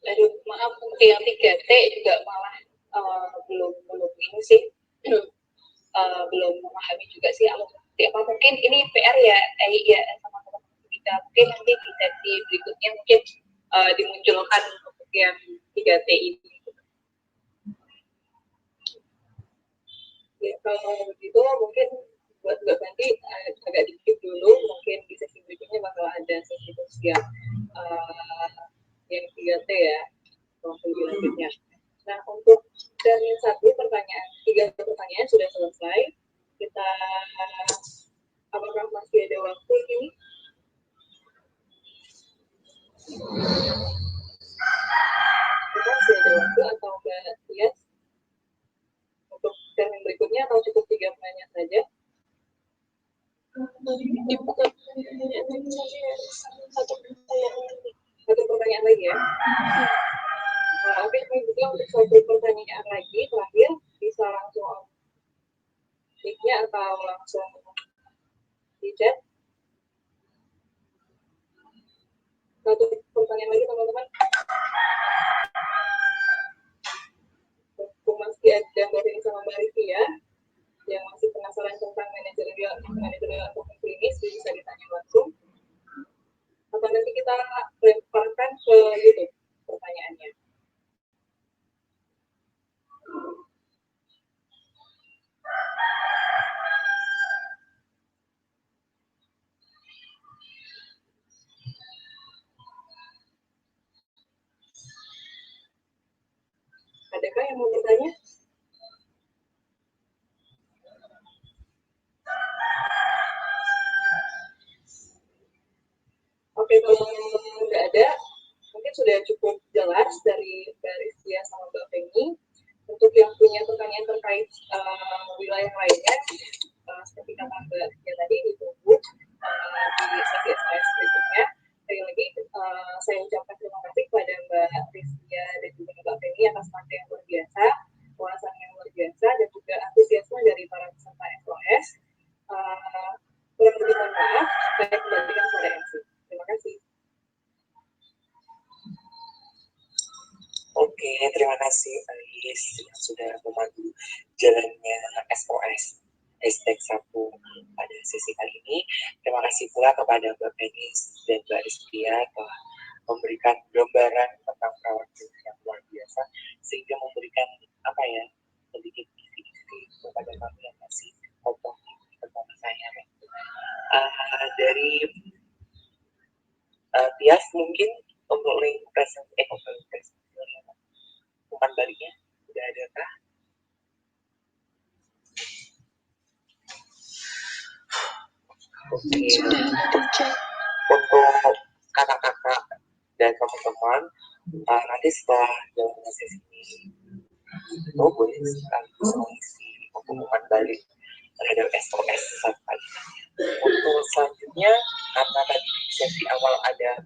Aduh, maaf untuk yang 3T juga malah belum ini sih belum memahami juga sih apa mungkin ini PR ya ya sama-sama kita mungkin nanti di sesi berikutnya mungkin dimunculkan untuk yang 3T ini. Ya, kalau begitu mungkin buat Mbak nanti agak dikit dulu mungkin di sesi berikutnya bakal ada sesi yang 3T ya waktu selanjutnya. Nah untuk dari tiga pertanyaan sudah selesai. Kita apakah masih ada waktu ini? Masih ada waktu atau enggak Tias? Untuk termin berikutnya atau cukup 3 pertanyaan saja? Satu pertanyaan lagi ya. Oke, juga untuk satu pertanyaan lagi terakhir bisa langsung on mic-nya atau langsung di chat. Satu pertanyaan lagi teman-teman. Mas ada Mbak Rini sama Mbak Rifki ya, yang masih penasaran tentang manajerial ataupun klinis, bisa ditanya langsung. Atau nanti kita lemparkan ke YouTube pertanyaannya. Adakah yang mau bertanya? Oke, kalau tidak ada, mungkin sudah cukup jelas dari Rizkia sama Mbak Feni. Untuk yang punya pertanyaan terkait wilayah lainnya, seperti kata Mbak Rizkia tadi, ditunggu di sesi SMS berikutnya. Sekali lagi, saya ucapkan terima kasih kepada Mbak Rizkia dan juga Mbak Feni atas materi yang luar biasa, wawasan yang luar biasa, dan juga antusiasme dari para peserta SOS. Kurang lebih mohon maaf, saya kembalikan kepada MC. Terima kasih. Oke, terima kasih Ais yang sudah memandu jalannya SOS #1 pada sesi kali ini. Terima kasih pula kepada Mbak Penis dan Mbak Rizkia telah memberikan gambaran tentang perawat yang luar biasa, sehingga memberikan sedikit kisi-kisi kepada kami yang masih kokoh tentang saya. Dari Tias mungkin untuk link presentasi umpan baliknya sudah adakah? Oke. Untuk kakak-kakak dan teman-teman, nanti setelah jalannya sesi ini, boleh sekaligus mengisi umpan balik terhadap SOS saat kali. Untuk selanjutnya, karena tadi sesi awal ada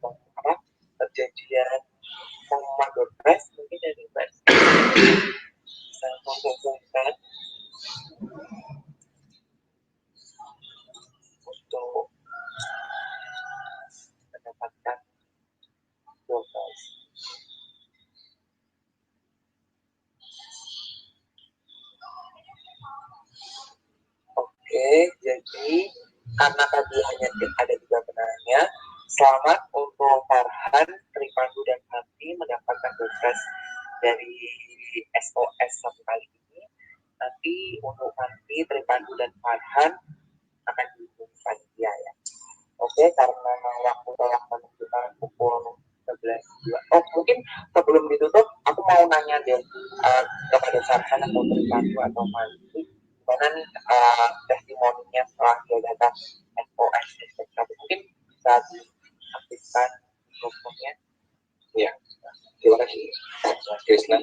kejadian pengumuman door prize, mungkin dari Mbak bisa menghubungkan untuk mendapatkan door prize. Oke, jadi karena tadi hanya ada 3 penanya, selamat untuk Farhan, Tripandu, dan Hati mendapatkan door prize dari SOS satu kali ini. Nanti untuk Hati, Tripandu, dan Farhan akan dihubungi panitia ya. Oke, karena waktu telah menunjukkan pukul 11.02. Mungkin sebelum ditutup, aku mau nanya deh kepada Farhan atau Tripandu atau Hati, gimana nih testimoninya setelah dia datang SOS mungkin bisa diaktifkan mikrofonnya. Ya, terima kasih Krisna.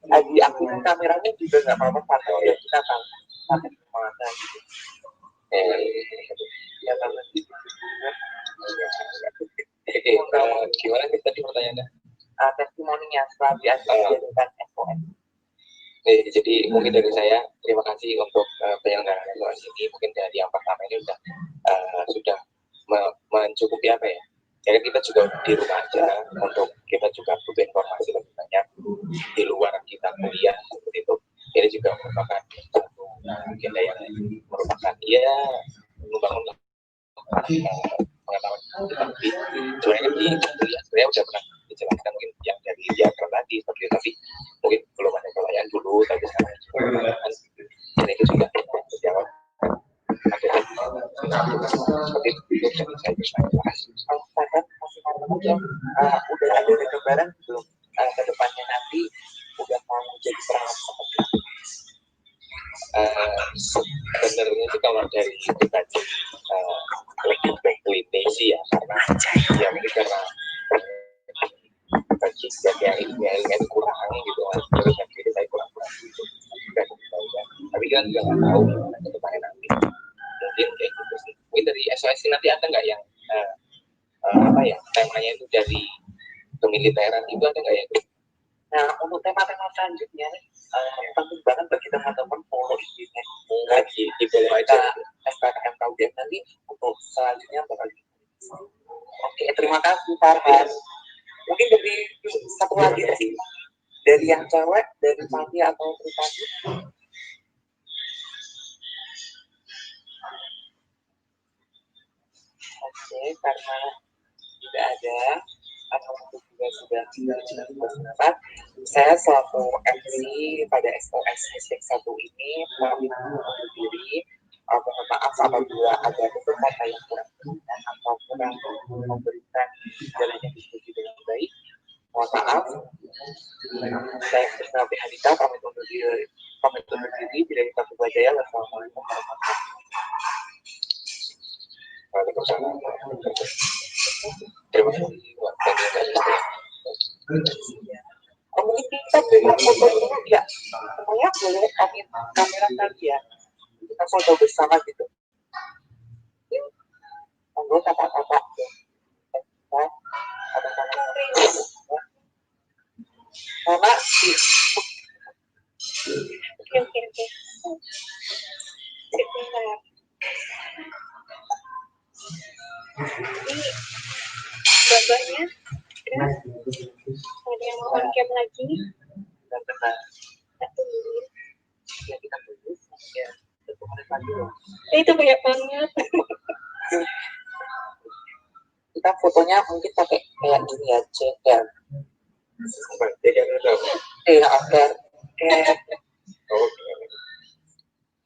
Diaktifkan kameranya juga nggak apa-apa, karena ya kita tahu sampai kemana gitu. Ya karena gitu. Gimana nih tadi pertanyaannya? Testimoninya setelah diadakan SOS. Jadi mungkin dari saya terima kasih untuk penyelenggaraan SOS ini. Mungkin dari yang pertama ini sudah mencukupi apa ya? Jadi kita juga di rumah aja, untuk kita juga butuh informasi lebih banyak di luar kita kuliah seperti itu. Ini juga merupakan satu agenda yang merupakan membangun pengetahuan kita lebih. Sebenarnya di kuliah sebenarnya sudah pernah dijelaskan mungkin yang dari diagram tadi seperti itu, tapi mungkin belum ada pertanyaan dulu, tapi sekarang dan itu sudah terjawab. Seperti itu saya bisa kasih. Udah ada gambaran belum ke depannya nanti udah mau jadi perawat seperti itu? Sebenarnya sih kalau dari pribadi lebih baik klinis sih ya, karena ya mungkin karena bagi yang kurang gitu, terus jadi saya kurang gitu. Tapi kan juga nggak tahu gimana ke depannya nanti. Mungkin kayak gitu sih. Mungkin dari SOS nanti ada nggak yang temanya itu dari kemiliteran itu ada nggak ya? Nah, untuk tema-tema selanjutnya penting banget bagi teman-teman follow IG-nya Lagi di follow aja SKKM KUGM nanti untuk selanjutnya bakal. Oke, terima kasih Farhan. Mungkin dari satu lagi sih, dari yang cewek, dari Fandi atau Tripadi, karena tidak ada atau juga sudah berpendapat, saya selaku MC pada SOS #1 ini mengundur diri. Mohon maaf apabila ada kata yang kurang berkenan atau kurang memberikan jalannya diskusi dengan baik. Mohon maaf. Saya Krisna Hadita pamit undur diri. Dari Kota Jaya. Wassalamualaikum warahmatullahi wabarakatuh. Waalaikumsalam. Terima kasih buat penjelasannya. Mungkin kita bisa foto dulu ya. Saya boleh ambil kamera kalian. Kita foto bersama gitu. Monggo kakak-kakak. Mama, oke. Sebentar. Ini babanya ada yang mau on cam lagi? Benar. Satu ya kita tunggu ya. Itu banyak banget. Kita fotonya mungkin pakai kayak gini aja ya. Ada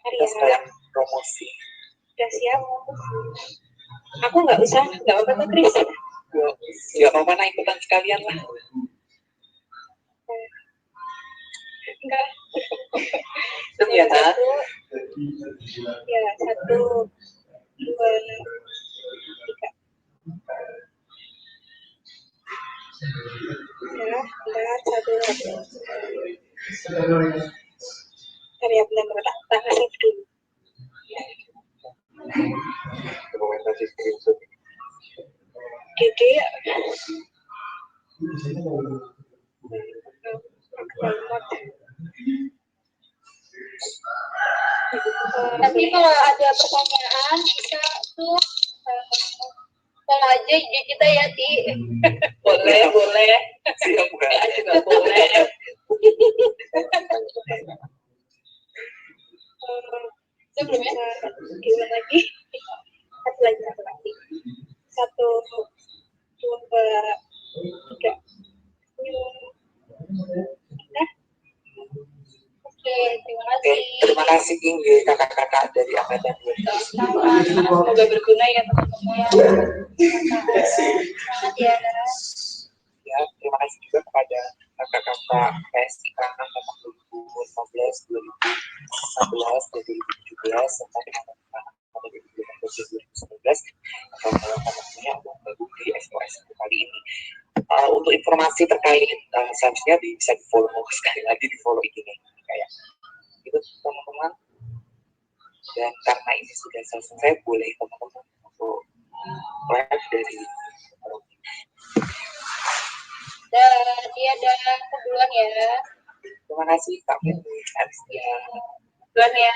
kita sekalian promosi. Udah siap? Aku nggak apa-apa Kris. Nggak apa-apa, nah ikutan sekalian lah. Enggak. Ya, ya 1, 2, 3. Ya, bentar, 1. Bentar ya, bentar, tangan saya dulu. Dokumentasi screenshot. Gede. Nanti kalau ada pertanyaan bisa tuh kalau aja IG kita ya Ti. boleh siap juga boleh. Sebelumnya gimana lagi? Satu lagi. 1, 2, 3. Oke, terima kasih. Terima kasih Inggi, kakak-kakak dari Angkatan 20. Semoga berguna ya teman-teman. Selamat ya. Ya, terima kasih juga kepada kakak-kakak PSI Angkatan 2015, 2011, 2017, serta teman-teman pada 2019 atau teman-temannya untuk bergabung di SOS kali ini. Untuk informasi terkait selanjutnya bisa di follow sekali lagi di follow ini kayak itu teman-teman. Dan karena ini sudah selesai, boleh teman-teman untuk live dari dan dia ada keduluan ya. Terima kasih Kak Fitri Aristia. Duluan ya.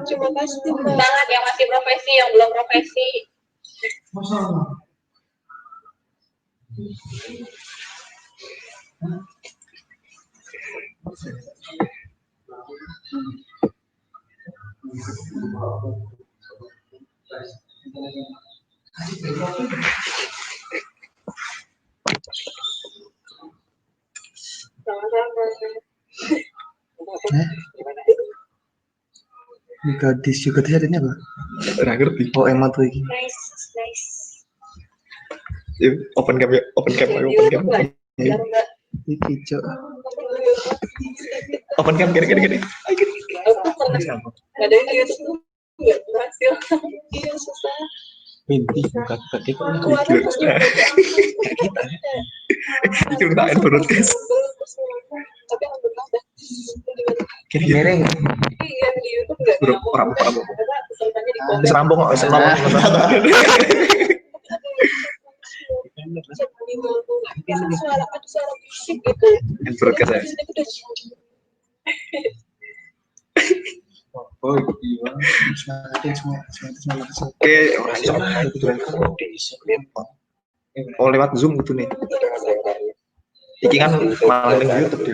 Terima kasih banget yang masih profesi, yang belum profesi. Ini gadis juga ini apa? Nggak ngerti. Oh emang tuh ini. Nice. Open cam. Ini kicau. Open cam gini. Ada yang YouTube nggak berhasil. Iya susah. Mimpi buka kita Keluaran itu udah turun guys. Tapi alhamdulillah dah. Kiri-kiri nggak? Iya di YouTube nggak nyambung. Rambung. Karena pesertanya di komen. Serambung kok, serambung. Suara bisik gitu. Broadcast ya. Oh iya. Semua. Oke, oh lewat Zoom gitu nih. Iki kan malah di YouTube.